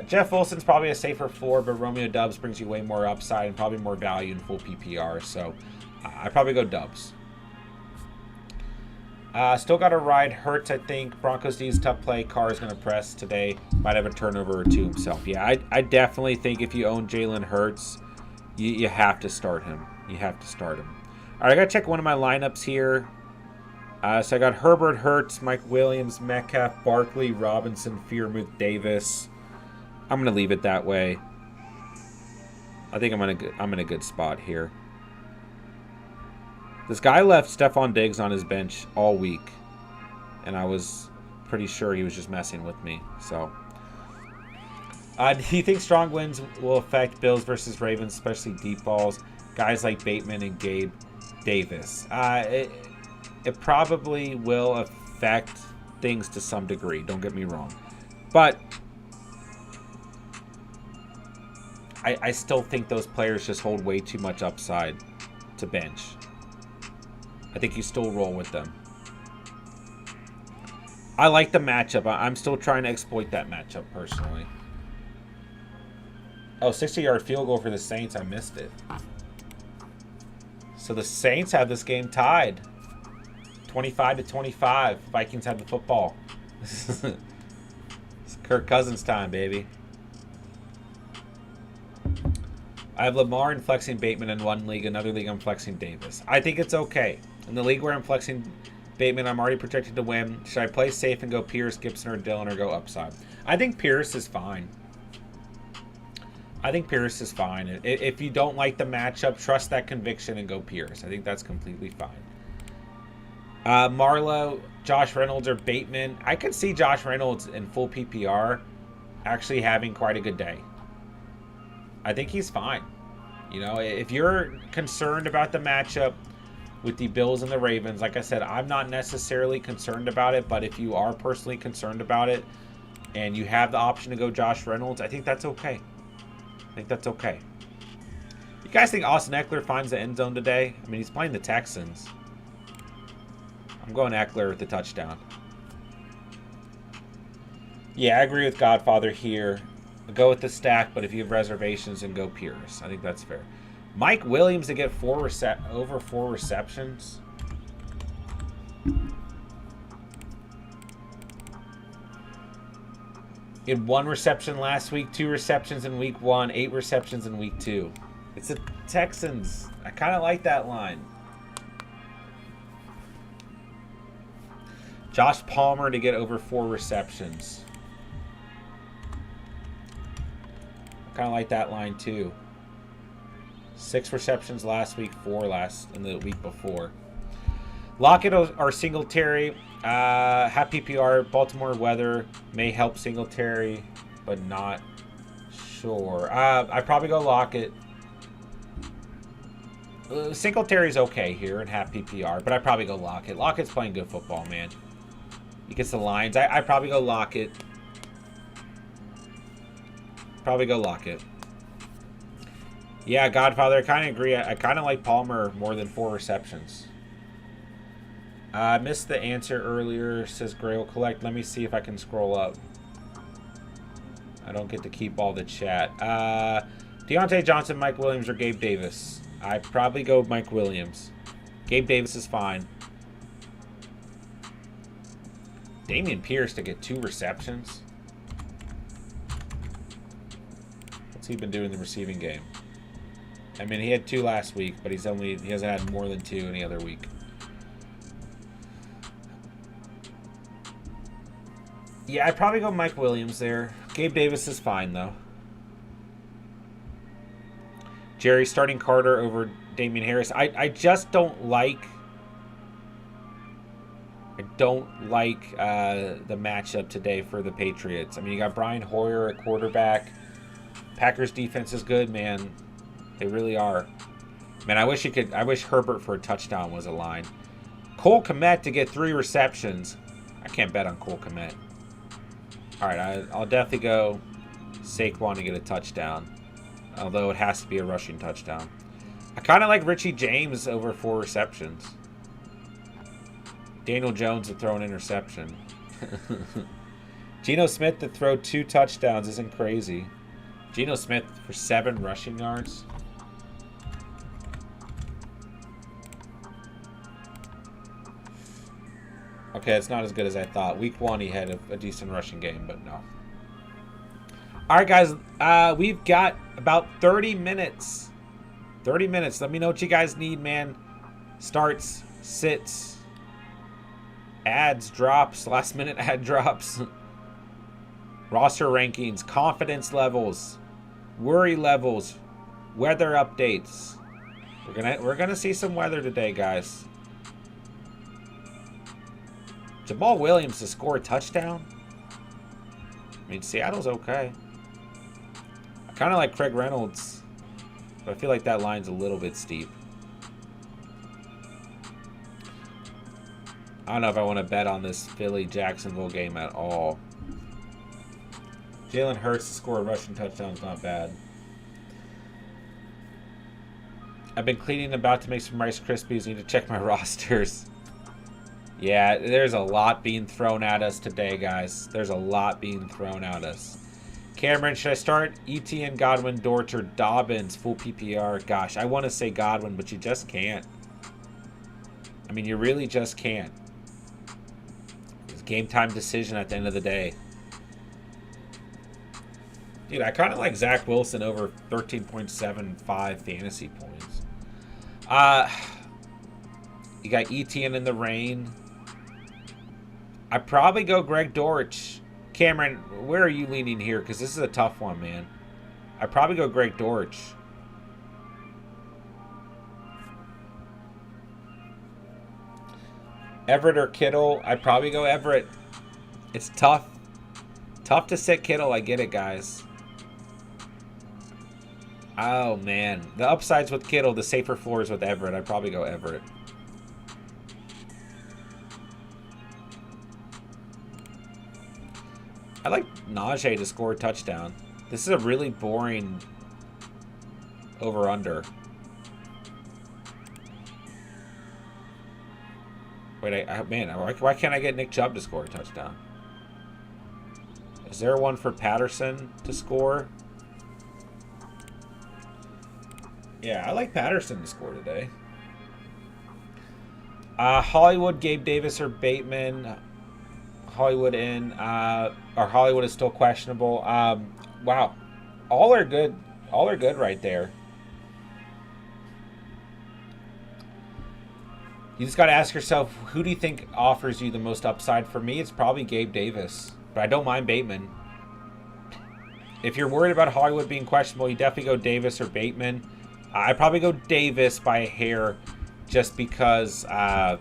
Jeff Wilson's probably a safer floor, but Romeo Doubs brings you way more upside and probably more value in full PPR. So I'd probably go Doubs. Still got to ride Hurts, I think. Broncos D's tough play. Carr is going to press today. Might have a turnover or two himself. Yeah, I definitely think if you own Jalen Hurts, you have to start him. You have to start him. All right, I got to check one of my lineups here. So I got Herbert, Hurts, Mike Williams, Metcalf, Barkley, Robinson, Freiermuth, Davis. I'm going to leave it that way. I think I'm in a good spot here. This guy left Stephon Diggs on his bench all week, and I was pretty sure he was just messing with me. So, do you think strong winds will affect Bills versus Ravens, especially deep balls? Guys like Bateman and Gabe Davis. It probably will affect things to some degree. Don't get me wrong, but I still think those players just hold way too much upside to bench. I think you still roll with them. I like the matchup. I'm still trying to exploit that matchup personally. Oh, 60-yard field goal for the Saints. I missed it. So the Saints have this game tied. 25-25. Vikings have the football. It's Kirk Cousins time, baby. I have Lamar and flexing Bateman in one league. Another league, I'm flexing Davis. I think it's okay. In the league where I'm flexing Bateman, I'm already projected to win. Should I play safe and go Pierce, Gibson, or Dillon, or go upside? I think Pierce is fine. I think Pierce is fine. If you don't like the matchup, trust that conviction and go Pierce. I think that's completely fine. Marlowe, Josh Reynolds, or Bateman. I could see Josh Reynolds in full PPR actually having quite a good day. I think he's fine. You know, if you're concerned about the matchup with the Bills and the Ravens, like I said, I'm not necessarily concerned about it, but if you are personally concerned about it and you have the option to go Josh Reynolds, I think that's okay. I think that's okay. You guys think Austin Eckler finds the end zone today? I mean, he's playing the Texans. I'm going Eckler with the touchdown. Yeah, I agree with Godfather here. Go with the stack, but if you have reservations, then go Pierce. I think that's fair. Mike Williams to get over 4 receptions. He had 1 reception last week, 2 receptions in week 1, 8 receptions in week 2. It's the Texans. I kind of like that line. Josh Palmer to get over 4 receptions. I kind of like that line too. 6 receptions last week, 4 in the week before. Lockett or Singletary. Half PPR. Baltimore weather may help Singletary, but not sure. I'd probably go Lockett. Singletary's okay here in half PPR, but I'd probably go Lockett. Lockett's playing good football, man. He gets the lines. I'd probably go Lockett. Probably go Lockett. Yeah, Godfather, I kind of agree. I kind of like Palmer more than 4 receptions. I missed the answer earlier, says Grail Collect. Let me see if I can scroll up. I don't get to keep all the chat. Deontay Johnson, Mike Williams, or Gabe Davis? I'd probably go Mike Williams. Gabe Davis is fine. Damian Pierce to get 2 receptions. What's he been doing in the receiving game? I mean, he had 2 last week, but he hasn't had more than 2 any other week. Yeah, I'd probably go Mike Williams there. Gabe Davis is fine, though. Jerry starting Carter over Damien Harris. I just don't like... I don't like the matchup today for the Patriots. I mean, you got Brian Hoyer at quarterback. Packers defense is good, man. They really are. Man, I wish Herbert for a touchdown was a line. Cole Kmet to get 3 receptions. I can't bet on Cole Kmet. All right, I'll definitely go Saquon to get a touchdown. Although it has to be a rushing touchdown. I kind of like Richie James over 4 receptions. Daniel Jones to throw an interception. Geno Smith to throw 2 touchdowns isn't crazy. Geno Smith for 7 rushing yards. Okay, it's not as good as I thought. Week 1, he had a decent rushing game, but no. All right, guys. We've got about 30 minutes. 30 minutes. Let me know what you guys need, man. Starts, sits, ads, drops, last-minute ad drops, roster rankings, confidence levels, worry levels, weather updates. We're gonna see some weather today, guys. Jamal Williams to score a touchdown? I mean, Seattle's okay. I kind of like Craig Reynolds, but I feel like that line's a little bit steep. I don't know if I want to bet on this Philly-Jacksonville game at all. Jalen Hurts to score a rushing touchdown is not bad. I've been cleaning, about to make some Rice Krispies. Need to check my rosters. Yeah, there's a lot being thrown at us today, guys. There's a lot being thrown at us. Cameron, should I start ETN, Godwin, Dortch, or Dobbins full PPR? Gosh, I want to say Godwin, but you just can't. I mean, you really just can't. It's a game time decision at the end of the day. Dude, I kind of like Zach Wilson over 13.75 fantasy points. You got ETN in the rain. I'd probably go Greg Dortch. Cameron, where are you leaning here? Because this is a tough one, man. I'd probably go Greg Dortch. Everett or Kittle? I'd probably go Everett. It's tough. Tough to sit Kittle. I get it, guys. Oh, man. The upsides with Kittle, the safer floors with Everett. I'd probably go Everett. I like Najee to score a touchdown. This is a really boring over-under. Wait, man, why can't I get Nick Chubb to score a touchdown? Is there one for Patterson to score? Yeah, I like Patterson to score today. Hollywood, Gabe Davis, or Bateman. Hollywood in, or Hollywood is still questionable. Wow, all are good. All are good right there. You just got to ask yourself, who do you think offers you the most upside? For me, it's probably Gabe Davis, but I don't mind Bateman. If you're worried about Hollywood being questionable, you definitely go Davis or Bateman. I'd probably go Davis by a hair, just because I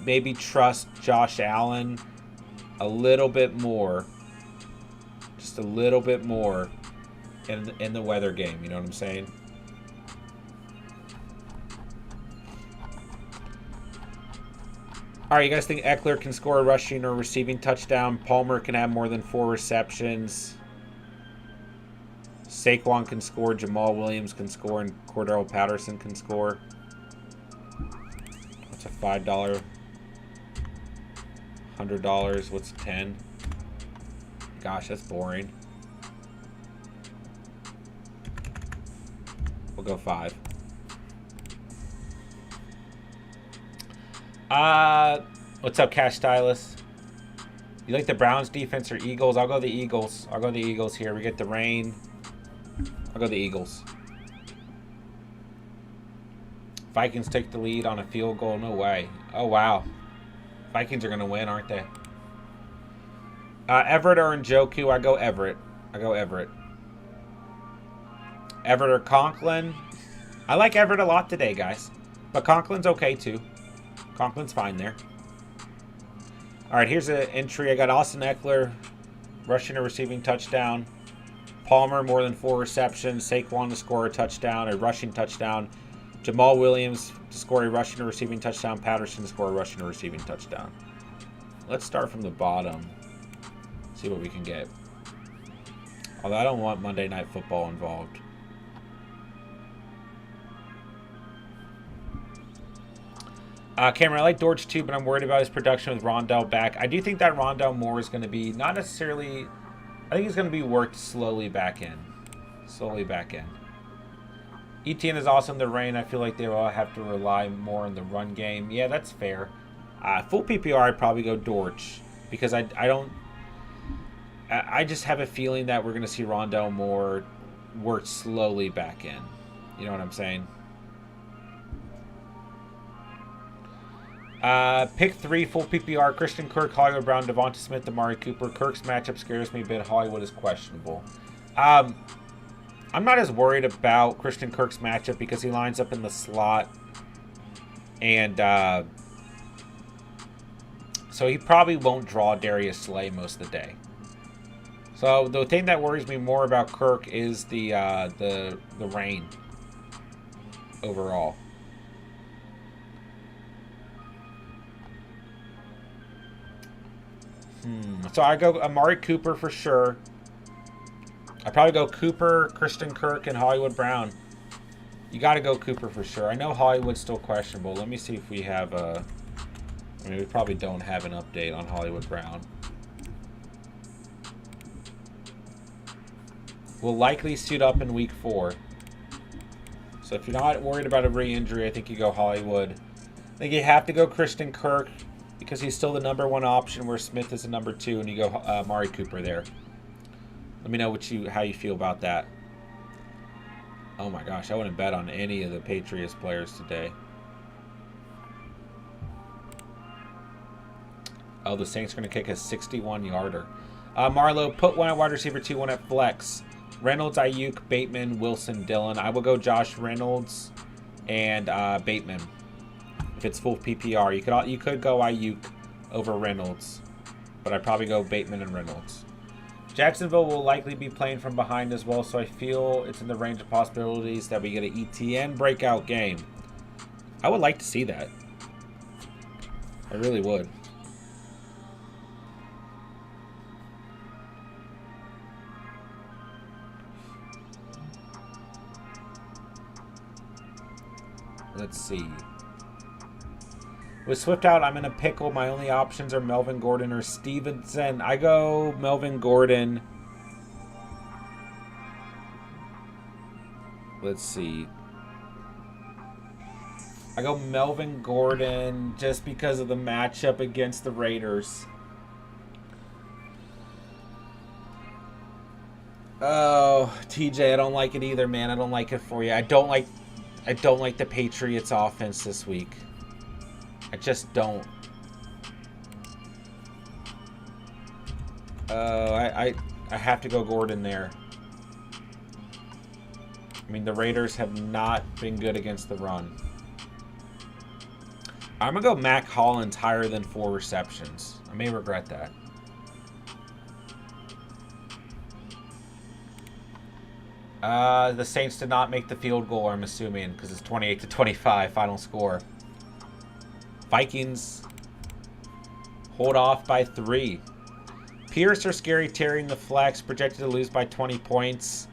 maybe trust Josh Allen a little bit more, just a little bit more in the weather game. You know what I'm saying? All right, you guys think Eckler can score a rushing or receiving touchdown? Palmer can have more than 4 receptions. Saquon can score. Jamal Williams can score, and Cordell Patterson can score. What's a $5? $100. What's 10? Gosh, that's boring. We'll go 5. What's up, Cash Stylist? You like the Browns defense or Eagles? I'll go the Eagles. I'll go the Eagles here. We get the rain. I'll go the Eagles. Vikings take the lead on a field goal. No way. Oh, wow. Vikings are going to win, aren't they? Everett or Njoku? I go Everett. I go Everett. Everett or Conklin? I like Everett a lot today, guys. But Conklin's okay, too. Conklin's fine there. All right, here's an entry. I got Austin Eckler, rushing or receiving touchdown. Palmer, more than 4 receptions. Saquon to score a touchdown, a rushing touchdown. Jamal Williams to score a rushing or receiving touchdown. Patterson to score a rushing or receiving touchdown. Let's start from the bottom. See what we can get. Although I don't want Monday Night Football involved. Cameron, I like Dortch too, but I'm worried about his production with Rondell back. I do think that Rondell Moore is going to be not necessarily... I think he's going to be worked slowly back in. Slowly back in. ETN is also in the rain. I feel like they will have to rely more on the run game. Yeah, that's fair. Full PPR, I'd probably go Dortch. Because I don't... I just have a feeling that we're going to see Rondell Moore worked slowly back in. You know what I'm saying? Pick 3, full PPR, Christian Kirk, Hollywood Brown, Devonta Smith, Amari Cooper. Kirk's matchup scares me a bit. Hollywood is questionable. I'm not as worried about Christian Kirk's matchup because he lines up in the slot. And, so he probably won't draw Darius Slay most of the day. So the thing that worries me more about Kirk is the rain overall. So I go Amari Cooper for sure. I probably go Cooper, Christian Kirk, and Hollywood Brown. You got to go Cooper for sure. I know Hollywood's still questionable. Let me see if we have a... I mean, we probably don't have an update on Hollywood Brown. Will likely suit up in week 4. So if you're not worried about a re-injury, I think you go Hollywood. I think you have to go Christian Kirk because he's still the #1 option where Smith is the #2, and you go Amari Cooper there. Let me know how you feel about that. Oh my gosh, I wouldn't bet on any of the Patriots players today. Oh, the Saints are going to kick a 61-yarder. Marlowe, put 1 at wide receiver, 2, 1 at flex. Reynolds, Ayuk, Bateman, Wilson, Dillon. I will go Josh Reynolds and Bateman. If it's full PPR, you could go Ayuk over Reynolds, but I'd probably go Bateman and Reynolds. Jacksonville will likely be playing from behind as well, so I feel it's in the range of possibilities that we get an ETN breakout game. I would like to see that. I really would. Let's see. With Swift out, I'm in a pickle. My only options are Melvin Gordon or Stevenson. I go Melvin Gordon. Let's see. I go Melvin Gordon just because of the matchup against the Raiders. Oh, TJ, I don't like it either, man. I don't like it for you. I don't like the Patriots offense this week. I just don't. I have to go Gordon there. I mean, the Raiders have not been good against the run. I'm going to go Mac Hollins higher than 4 receptions. I may regret that. The Saints did not make the field goal, I'm assuming, because it's 28-25 final score. Vikings hold off by 3. Pierce or Scary Terry in the flex, projected to lose by 20 points.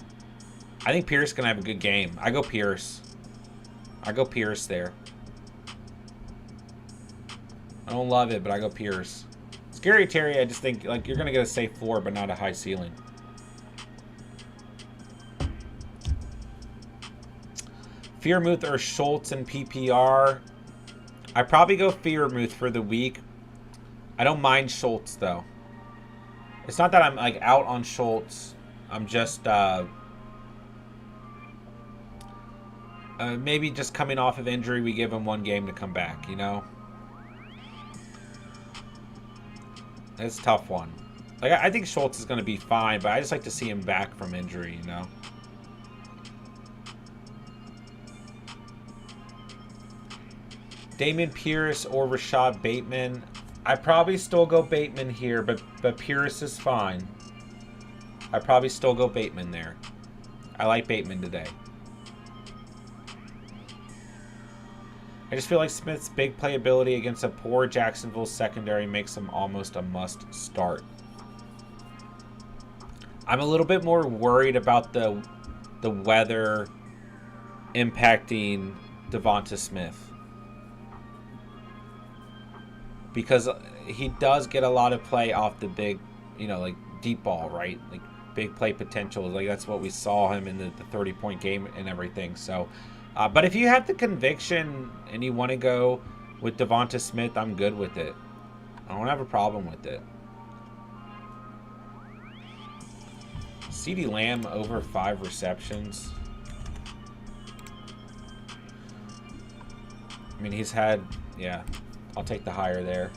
I think Pierce is going to have a good game. I go Pierce. I go Pierce there. I don't love it, but I go Pierce. Scary Terry, I just think like you're going to get a safe floor, but not a high ceiling. Fearmouth or Schultz in PPR. I probably go Fearmouth for the week. I don't mind Schultz, though. It's not that I'm, like, out on Schultz. I'm just, maybe just coming off of injury, we give him 1 game to come back, you know? It's a tough one. Like, I think Schultz is going to be fine, but I just like to see him back from injury, you know? Damien Pierce or Rashad Bateman. I probably still go Bateman here, but Pierce is fine. I probably still go Bateman there. I like Bateman today. I just feel like Smith's big playability against a poor Jacksonville secondary makes him almost a must start. I'm a little bit more worried about the weather impacting Devonta Smith, because he does get a lot of play off the big, like deep ball, right? Like big play potential. Like that's what we saw him in the 30-point game and everything. So, but if you have the conviction and you want to go with Devonta Smith, I'm good with it. I don't have a problem with it. CeeDee Lamb over 5 receptions. I mean, he's had, yeah, I'll take the higher there.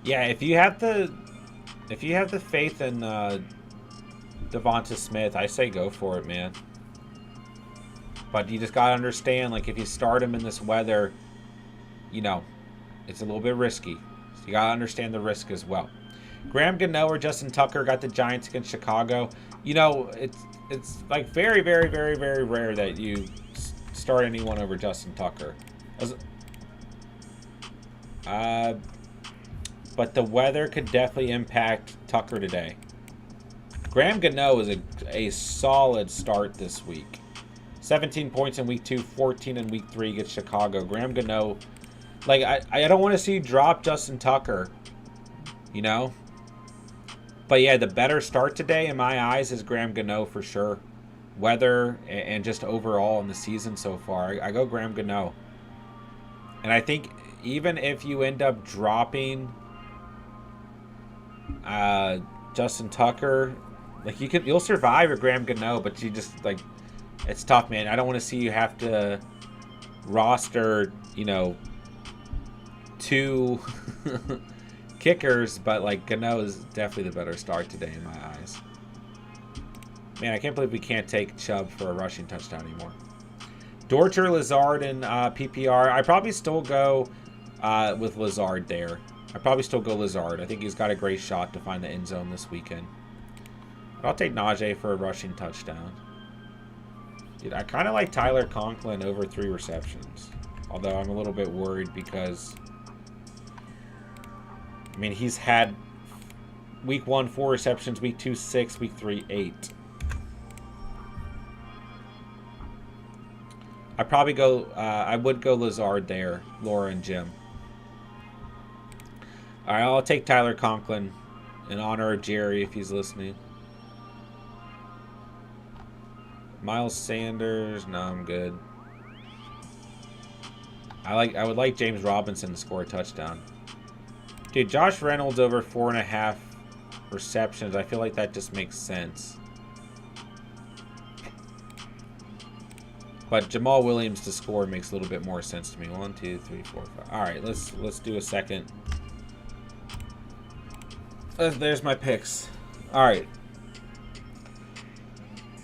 Yeah, if you have the faith in Devonta Smith, I say go for it, man. But you just gotta understand, like, if you start him in this weather, it's a little bit risky. So you gotta understand the risk as well. Graham Gano or Justin Tucker got the Giants against Chicago. It's like very, very, very, very rare that you start anyone over Justin Tucker. But the weather could definitely impact Tucker today. Graham Gano is a solid start this week. 17 points in week 2, 14 in week 3 against Chicago. Graham Gano, like, I don't want to see you drop Justin Tucker, But yeah, the better start today in my eyes is Graham Gano for sure. Weather and just overall in the season so far, I go Graham Gano. And I think even if you end up dropping Justin Tucker, like you'll survive with Graham Gano, but you just like it's tough, man. I don't want to see you have to roster, 2 kickers, but like Gano is definitely the better start today in my eyes. Man, I can't believe we can't take Chubb for a rushing touchdown anymore. Dorcher, Lazard, and PPR. I probably still go with Lazard there. I think he's got a great shot to find the end zone this weekend. But I'll take Najee for a rushing touchdown. Dude, I kind of like Tyler Conklin over 3 receptions. Although I'm a little bit worried because, I mean, he's had week 1, 4 receptions, week 2, 6, week 3, 8. I would go Lazard there, Laura and Jim. All right, I'll take Tyler Conklin in honor of Jerry if he's listening. Miles Sanders, no, I'm good. I would like James Robinson to score a touchdown. Dude, Josh Reynolds over 4.5 receptions. I feel like that just makes sense. But Jamal Williams to score makes a little bit more sense to me. 1, 2, 3, 4, 5. All right, let's do a second. There's my picks. All right.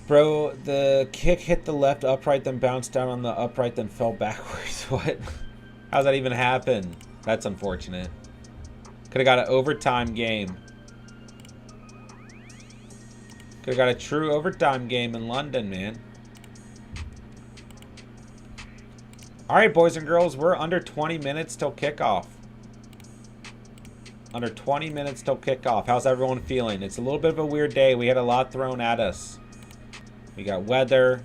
Bro, the kick hit the left upright, then bounced down on the upright, then fell backwards. What? How's that even happen? That's unfortunate. Could have got an overtime game. Could have got a true overtime game in London, man. All right, boys and girls, we're under 20 minutes till kickoff. Under 20 minutes till kickoff. How's everyone feeling? It's a little bit of a weird day. We had a lot thrown at us. We got weather.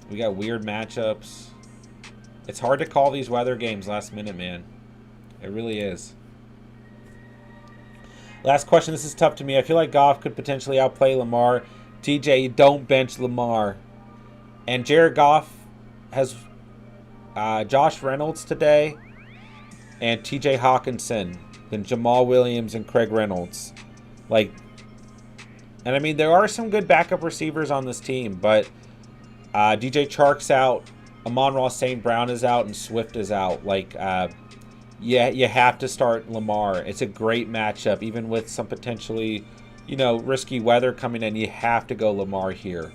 We got weird matchups. It's hard to call these weather games last minute, man. It really is. Last question. This is tough to me. I feel like Goff could potentially outplay Lamar. TJ, you don't bench Lamar. And Jared Goff has Josh Reynolds today and TJ Hawkinson, then Jamal Williams and Craig Reynolds. And I mean, there are some good backup receivers on this team, but DJ Chark's out, Amon-Ra St. Brown is out, and Swift is out. Yeah, you have to start Lamar. It's a great matchup, even with some potentially, risky weather coming in. You have to go Lamar here.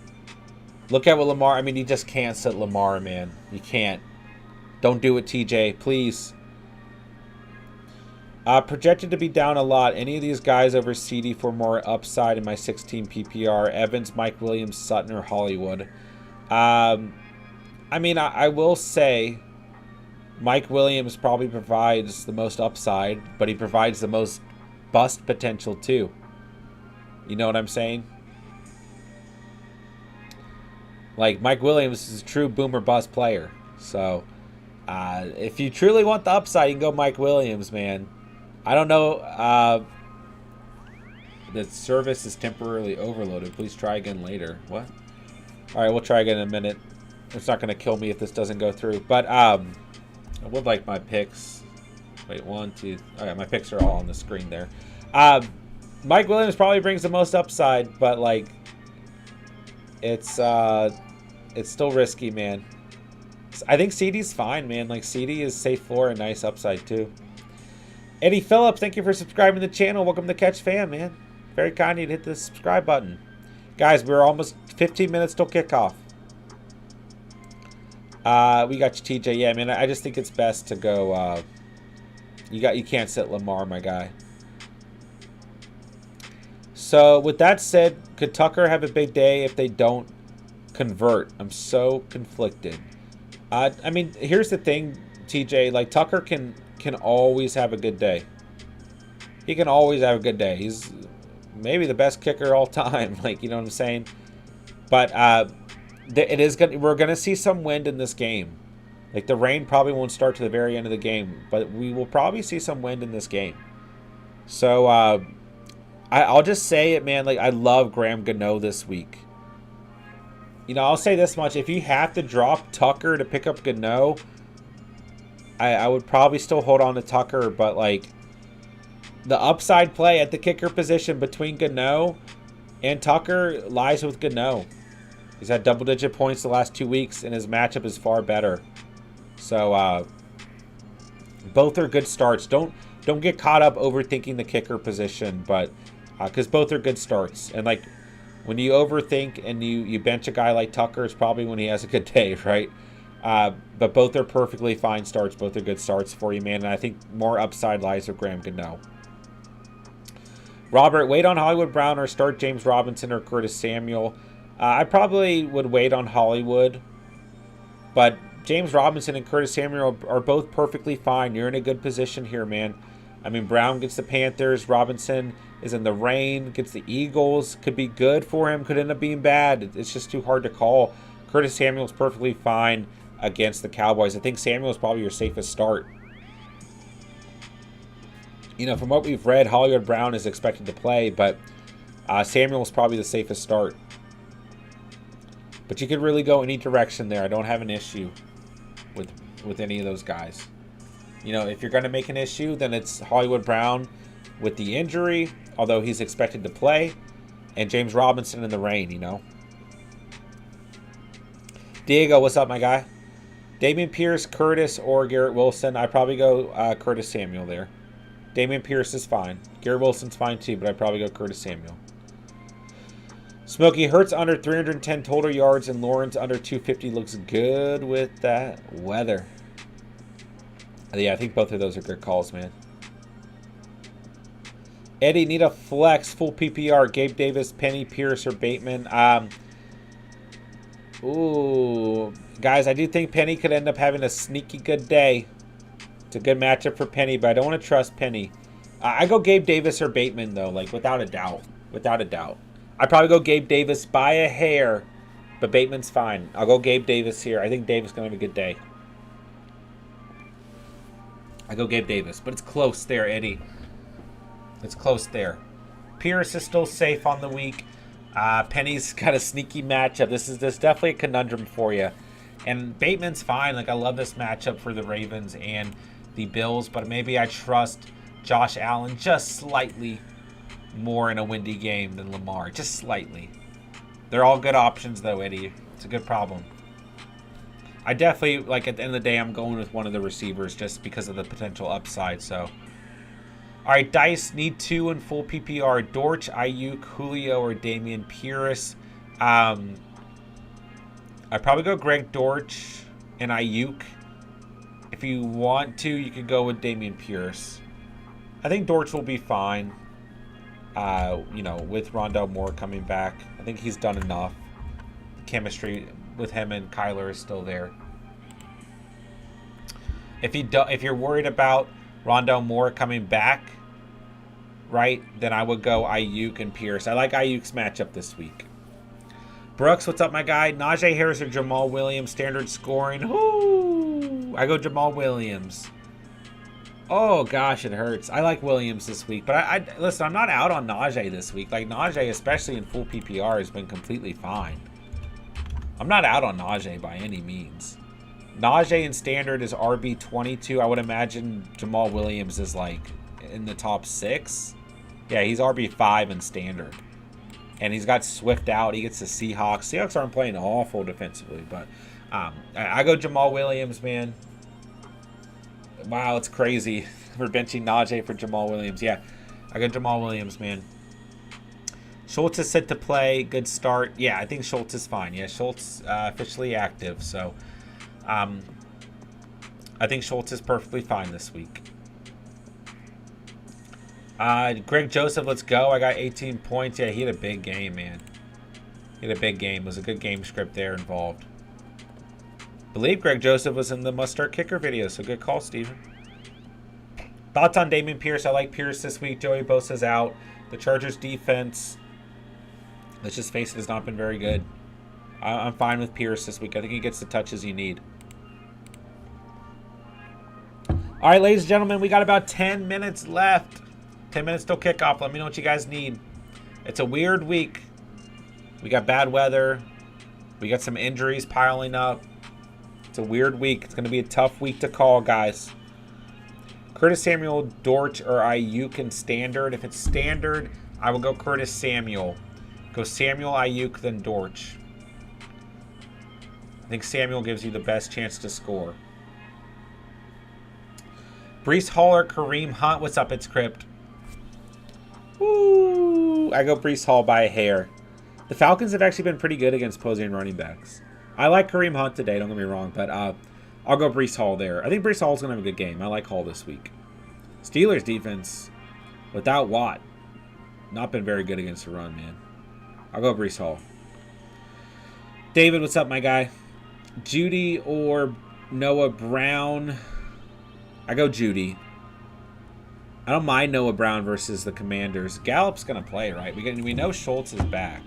Look at what Lamar, I mean, you just can't sit Lamar, man. You can't. Don't do it, TJ, please. Projected to be down a lot. Any of these guys over CD for more upside in my 16 PPR? Evans, Mike Williams, Sutton, or Hollywood? I mean, I will say Mike Williams probably provides the most upside, but he provides the most bust potential too. You know what I'm saying? Like, Mike Williams is a true boomer bust player. So, if you truly want the upside, you can go Mike Williams, man. I don't know. The service is temporarily overloaded. Please try again later. What? All right, we'll try again in a minute. It's not going to kill me if this doesn't go through. But I would like my picks. Wait, 1, 2. All right, my picks are all on the screen there. Mike Williams probably brings the most upside, but like, it's still risky, man. I think CD's fine, man. Like, CD is safe floor and nice upside too. Eddie Phillips, thank you for subscribing to the channel. Welcome to Catch Fam, man. Very kind of you to hit the subscribe button. Guys, we're almost 15 minutes till kickoff. We got you, TJ. Yeah, man, I just think it's best to go. You can't sit Lamar, my guy. So with that said, could Tucker have a big day if they don't convert? I'm so conflicted. I mean, here's the thing, TJ. Like, Tucker can always have a good day. He can always have a good day. He's maybe the best kicker all time. Like, you know what I'm saying? But we're gonna see some wind in this game. Like, the rain probably won't start to the very end of the game, but we will probably see some wind in this game. So I'll just say it, man. Like, I love Graham Gano this week. You know, I'll say this much: if you have to drop Tucker to pick up Gano, I would probably still hold on to Tucker, but like, the upside play at the kicker position between Gano and Tucker lies with Gano. He's had double-digit points the last 2 weeks, and his matchup is far better. So both are good starts. Don't get caught up overthinking the kicker position, but because both are good starts. And like, when you overthink and you bench a guy like Tucker, it's probably when he has a good day, right? But both are perfectly fine starts. Both are good starts for you, man. And I think more upside lies with Graham Gano. Robert, wait on Hollywood Brown or start James Robinson or Curtis Samuel. I probably would wait on Hollywood. But James Robinson and Curtis Samuel are both perfectly fine. You're in a good position here, man. I mean, Brown gets the Panthers. Robinson is in the rain, gets the Eagles. Could be good for him. Could end up being bad. It's just too hard to call. Curtis Samuel's perfectly fine against the Cowboys. I think Samuel's probably your safest start. You know, from what we've read, Hollywood Brown is expected to play, but Samuel's probably the safest start. But you could really go any direction there. I don't have an issue with any of those guys. You know, if you're going to make an issue, then it's Hollywood Brown with the injury, although he's expected to play, and James Robinson in the rain, you know. Diego, what's up, my guy? Damian Pierce, Curtis, or Garrett Wilson. I'd probably go Curtis Samuel there. Damian Pierce is fine. Garrett Wilson's fine too, but I'd probably go Curtis Samuel. Smokey, Hurts under 310 total yards and Lawrence under 250 looks good with that weather. Yeah, I think both of those are good calls, man. Eddie, need a flex, full PPR, Gabe Davis, Penny, Pierce, or Bateman. Ooh, guys, I do think Penny could end up having a sneaky good day. It's a good matchup for Penny, but I don't want to trust Penny. I go Gabe Davis or Bateman, though, like, without a doubt. Without a doubt. I'd probably go Gabe Davis by a hair, but Bateman's fine. I'll go Gabe Davis here. I think Davis is going to have a good day. I go Gabe Davis, but it's close there, Eddie. It's close there. Pierce is still safe on the week. Penny's got a sneaky matchup. This is definitely a conundrum for you. And Bateman's fine. Like, I love this matchup for the Ravens and the Bills, but maybe I trust Josh Allen just slightly more in a windy game than Lamar. Just slightly. They're all good options, though, Eddie. It's a good problem. I definitely, like, at the end of the day, I'm going with one of the receivers just because of the potential upside, so. All right, Dice, need 2 in full PPR. Dortch, Ayuk, Julio, or Damian Pierce. I'd probably go Greg Dortch and Ayuk. If you want to, you could go with Damian Pierce. I think Dortch will be fine. You know, with Rondale Moore coming back. I think he's done enough. The chemistry with him and Kyler is still there. If you're worried about Rondale Moore coming back, right, then I would go Ayuk and Pierce. I like Ayuk's matchup this week. Brooks, what's up, my guy? Najee Harris or Jamal Williams, standard scoring. Ooh, I go Jamal Williams. Oh, gosh, it hurts. I like Williams this week. But listen, I'm not out on Najee this week. Like, Najee, especially in full PPR, has been completely fine. I'm not out on Najee by any means. Najee in standard is RB22. I would imagine Jamal Williams is, like, in the top 6. Yeah, he's RB5 in standard. And he's got Swift out. He gets the Seahawks. Seahawks aren't playing awful defensively. But I go Jamal Williams, man. Wow, it's crazy. We're benching Najee for Jamal Williams. Yeah, I got Jamal Williams, man. Schultz is set to play. Good start. Yeah, I think Schultz is fine. Yeah, Schultz officially active. So I think Schultz is perfectly fine this week. Greg Joseph, let's go. I got 18 points. Yeah, he had a big game, man. He had a big game. It was a good game script there involved. I believe Greg Joseph was in the Must Start Kicker video, so good call, Steven. Thoughts on Damien Pierce? I like Pierce this week. Joey Bosa's out. The Chargers defense, let's just face it, has not been very good. I'm fine with Pierce this week. I think he gets the touches you need. All right, ladies and gentlemen, we got about 10 minutes left. 10 minutes till kickoff. Let me know what you guys need. It's a weird week. We got bad weather. We got some injuries piling up. It's a weird week. It's going to be a tough week to call, guys. Curtis Samuel, Dortch, or Ayuk in standard. If it's standard, I will go Curtis Samuel. Go Samuel, Ayuk, then Dortch. I think Samuel gives you the best chance to score. Breece Hall or Kareem Hunt. What's up? It's Crypt. Woo! I go Breece Hall by a hair. The Falcons have actually been pretty good against opposing running backs. I like Kareem Hunt today, don't get me wrong, but I'll go Breece Hall there. I think Breece Hall's going to have a good game. I like Hall this week. Steelers defense, without Watt, not been very good against the run, man. I'll go Breece Hall. David, what's up, my guy? Judy or Noah Brown? I go Judy. I don't mind Noah Brown versus the Commanders. Gallup's going to play, right? We know Schultz is back.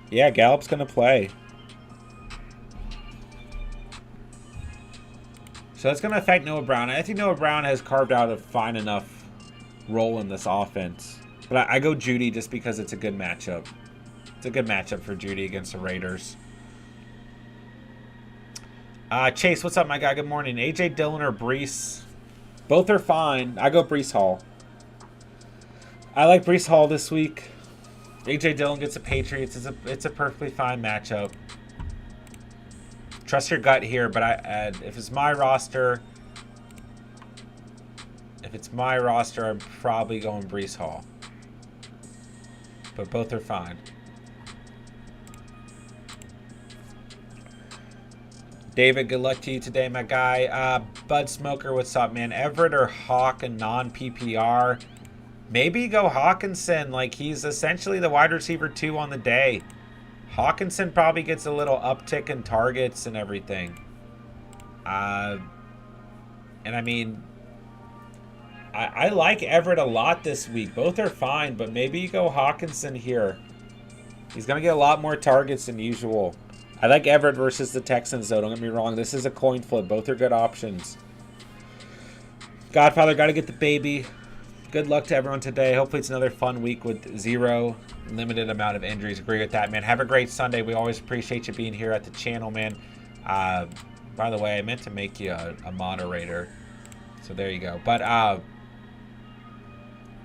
Yeah, Gallup's going to play. So that's going to affect Noah Brown. I think Noah Brown has carved out a fine enough role in this offense. But I go Judy just because it's a good matchup. It's a good matchup for Judy against the Raiders. Chase, what's up, my guy? Good morning. A.J. Dillon or Breece? Both are fine. I go Breece Hall. I like Breece Hall this week. A.J. Dillon gets the Patriots. It's a perfectly fine matchup. Trust your gut here, but if it's my roster, I'm probably going Breece Hall. But both are fine. David, good luck to you today, my guy. Bud Smoker, what's up, man? Everett or Hawk and non-PPR? Maybe go Hawkinson. Like, he's essentially the wide receiver 2 on the day. Hawkinson probably gets a little uptick in targets and everything. And I mean, I like Everett a lot this week. Both are fine, but maybe you go Hawkinson here. He's going to get a lot more targets than usual. I like Everett versus the Texans, though. Don't get me wrong. This is a coin flip. Both are good options. Godfather, got to get the baby. Good luck to everyone today. Hopefully it's another fun week with zero limited amount of injuries. Agree with that, man. Have a great Sunday. We always appreciate you being here at the channel, man. By the way, I meant to make you a moderator. So there you go. But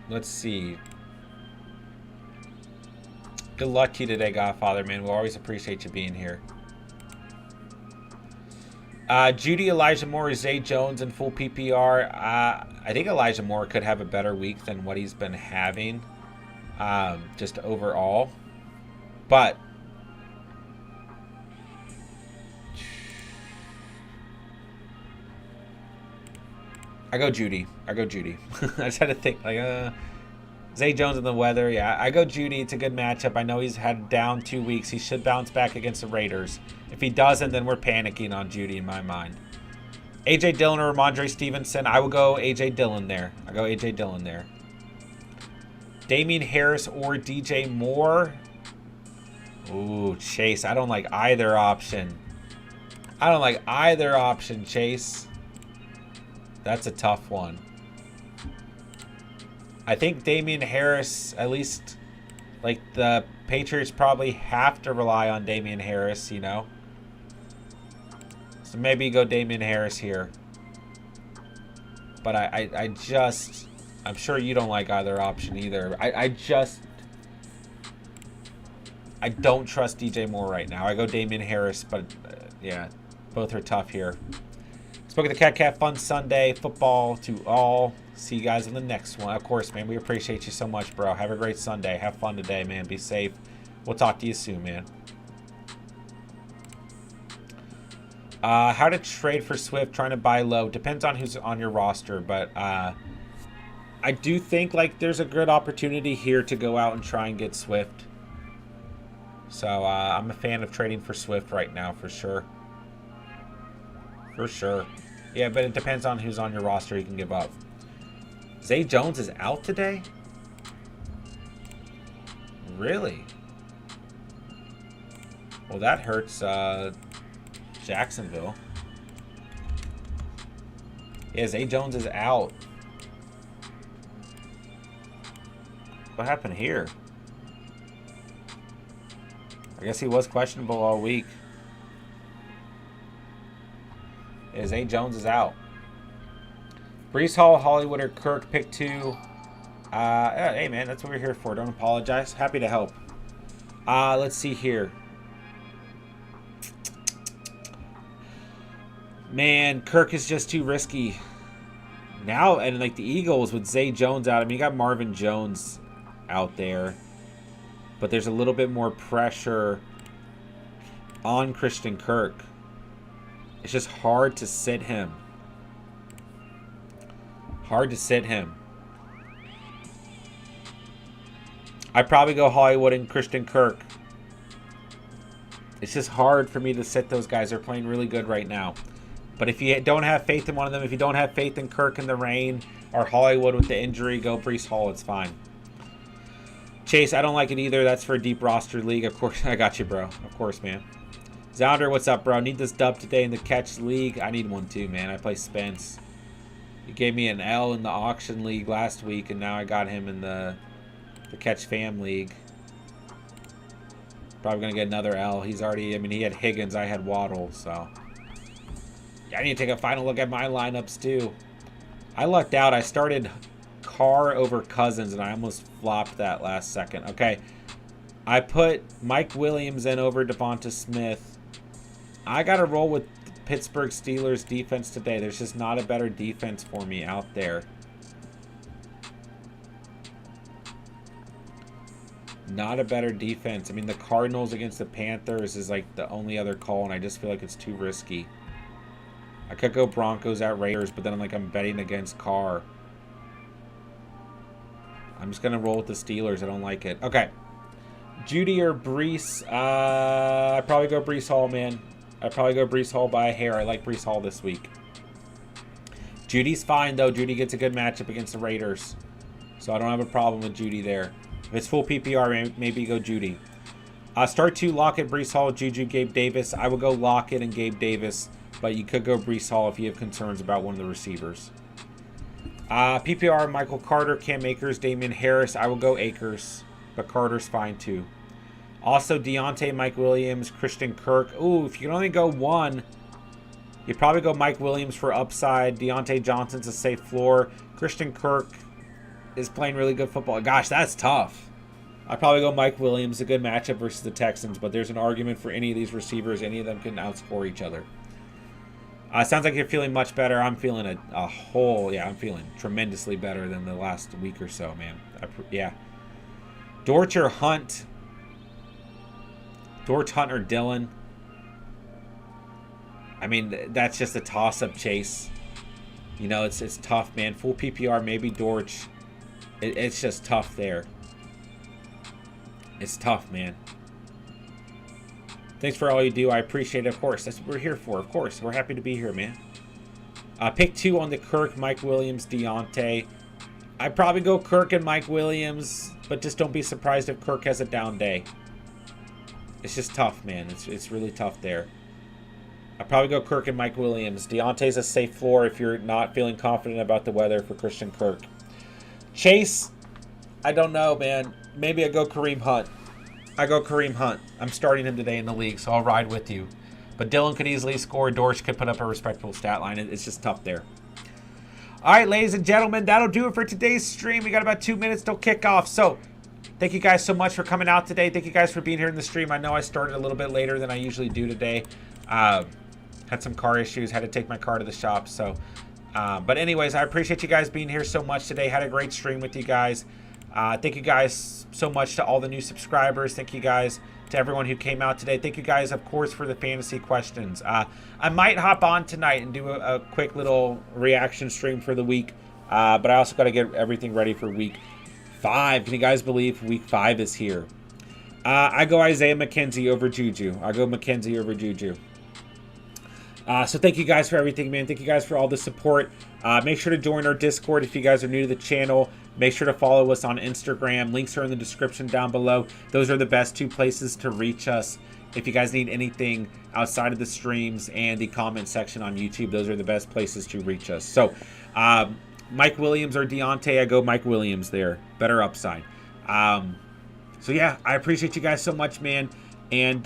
let's see. Good luck to you today, Godfather, man. We'll always appreciate you being here. Judy, Elijah Moore, Zay Jones in full PPR. I think Elijah Moore could have a better week than what he's been having, just overall. But I go Judy. I just had to think, like, Zay Jones in the weather. Yeah, I go Judy. It's a good matchup. I know he's had down 2 weeks. He should bounce back against the Raiders. If he doesn't, then we're panicking on Judy in my mind. A.J. Dillon or Ramondre Stevenson. I will go A.J. Dillon there. I'll go A.J. Dillon there. Damien Harris or DJ Moore. Ooh, Chase. I don't like either option. I don't like either option, Chase. That's a tough one. I think Damien Harris, at least, like, the Patriots probably have to rely on Damien Harris, you know? So maybe go Damien Harris here. But I'm sure you don't like either option either. I don't trust DJ Moore right now. I go Damien Harris, but yeah, both are tough here. Spoke at the Cat Fun Sunday. Football to all. See you guys in the next one. Of course, man, we appreciate you so much, bro. Have a great Sunday. Have fun today, man. Be safe. We'll talk to you soon, man. How to trade for Swift, trying to buy low. Depends on who's on your roster, but I do think like there's a good opportunity here to go out and try and get Swift. So I'm a fan of trading for Swift right now, for sure. For sure. Yeah, but it depends on who's on your roster you can give up. Zay Jones is out today? Really? Well, that hurts Jacksonville. Yeah, Zay Jones is out. What happened here? I guess he was questionable all week. Yeah, Zay Jones is out. Breece Hall, Hollywood, or Kirk, pick 2. Hey, man, that's what we're here for. Don't apologize. Happy to help. Let's see here. Man, Kirk is just too risky. Now, and like the Eagles with Zay Jones out. I mean, you got Marvin Jones out there. But there's a little bit more pressure on Christian Kirk. It's just hard to sit him. Hard to sit him. I'd probably go Hollywood and Christian Kirk. It's just hard for me to sit those guys. They're playing really good right now. But if you don't have faith in one of them, if you don't have faith in Kirk in the rain or Hollywood with the injury, go Breece Hall. It's fine. Chase, I don't like it either. That's for a deep roster league. Of course, I got you, bro. Of course, man. Zounder, what's up, bro? Need this dub today in the catch league. I need one too, man. I play Spence. He gave me an L in the auction league last week, and now I got him in the catch fam league. Probably going to get another L. He's already, I mean, he had Higgins. I had Waddle, so. Yeah, I need to take a final look at my lineups, too. I lucked out. I started Carr over Cousins, and I almost flopped that last second. Okay. I put Mike Williams in over Devonta Smith. I got to roll with Pittsburgh Steelers defense today. There's just not a better defense for me out there. Not a better defense. I mean, the Cardinals against the Panthers is like the only other call, and I just feel like it's too risky. I could go Broncos at Raiders, but then I'm betting against Carr. I'm just going to roll with the Steelers. I don't like it. Okay. Judy or Breece? I'd probably go Breece Hall, man. I'd probably go Breece Hall by a hair. I like Breece Hall this week. Judy's fine, though. Judy gets a good matchup against the Raiders. So I don't have a problem with Judy there. If it's full PPR, maybe go Judy. Start 2, Lockett, Breece Hall, Juju, Gabe Davis. I would go Lockett and Gabe Davis, but you could go Breece Hall if you have concerns about one of the receivers. PPR, Michael Carter, Cam Akers, Damien Harris. I will go Akers, but Carter's fine too. Also, Deontay, Mike Williams, Christian Kirk. Ooh, if you can only go one, you'd probably go Mike Williams for upside. Deontay Johnson's a safe floor. Christian Kirk is playing really good football. Gosh, that's tough. I'd probably go Mike Williams, a good matchup versus the Texans, but there's an argument for any of these receivers. Any of them can outscore each other. Sounds like you're feeling much better. I'm feeling I'm feeling tremendously better than the last week or so, man. Yeah. Dortch or Hunt? Dortch, Hunt, or Dillon? I mean, that's just a toss-up, Chase. You know, it's tough, man. Full PPR, maybe Dortch. It's just tough there. It's tough, man. Thanks for all you do. I appreciate it, of course. That's what we're here for, of course. We're happy to be here, man. Pick 2 on the Kirk, Mike Williams, Deontay. I'd probably go Kirk and Mike Williams, but just don't be surprised if Kirk has a down day. It's just tough, man. It's really tough there. I'd probably go Kirk and Mike Williams. Deontay's a safe floor if you're not feeling confident about the weather for Christian Kirk. Chase, I don't know, man. Maybe I go Kareem Hunt. I go Kareem Hunt. I'm starting him today in the league, so I'll ride with you. But Dylan could easily score. Dorsch could put up a respectable stat line. It's just tough there. All right, ladies and gentlemen, that'll do it for today's stream. We got about 2 minutes till kickoff. So thank you guys so much for coming out today. Thank you guys for being here in the stream. I know I started a little bit later than I usually do today. Had some car issues. Had to take my car to the shop. So, but anyways, I appreciate you guys being here so much today. Had a great stream with you guys. Thank you guys so much to all the new subscribers. Thank you guys to everyone who came out today. Thank you guys, of course, for the fantasy questions. I might hop on tonight and do a quick little reaction stream for the week. But I also got to get everything ready for week 5. Can you guys believe week 5 is here? I go Isaiah McKenzie over Juju. I go McKenzie over Juju. So thank you guys for everything, man. Thank you guys for all the support. Make sure to join our Discord if you guys are new to the channel. Make sure to follow us on Instagram. Links are in the description down below. Those are the best 2 places to reach us. If you guys need anything outside of the streams and the comment section on YouTube, those are the best places to reach us. So, Mike Williams or Deontay, I go Mike Williams there. Better upside. So, yeah, I appreciate you guys so much, man. And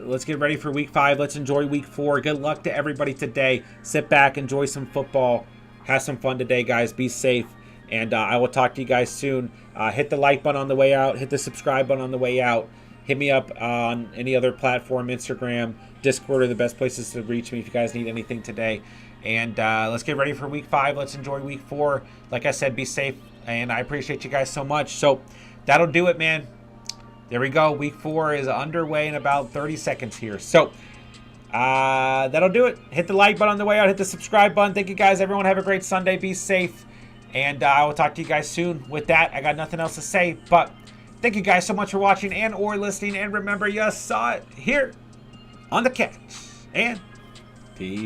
let's get ready for week 5. Let's enjoy week 4. Good luck to everybody today. Sit back, enjoy some football. Have some fun today, guys. Be safe. And I will talk to you guys soon. Hit the like button on the way out. Hit the subscribe button on the way out. Hit me up on any other platform, Instagram, Discord are the best places to reach me if you guys need anything today. And let's get ready for week 5. Let's enjoy week 4. Like I said, be safe. And I appreciate you guys so much. So that'll do it, man. There we go. Week 4 is underway in about 30 seconds here. So that'll do it. Hit the like button on the way out. Hit the subscribe button. Thank you guys. Everyone have a great Sunday. Be safe. And I will talk to you guys soon. With that, I got nothing else to say. But thank you guys so much for watching and or listening. And remember, you saw it here on The Catch. And peace.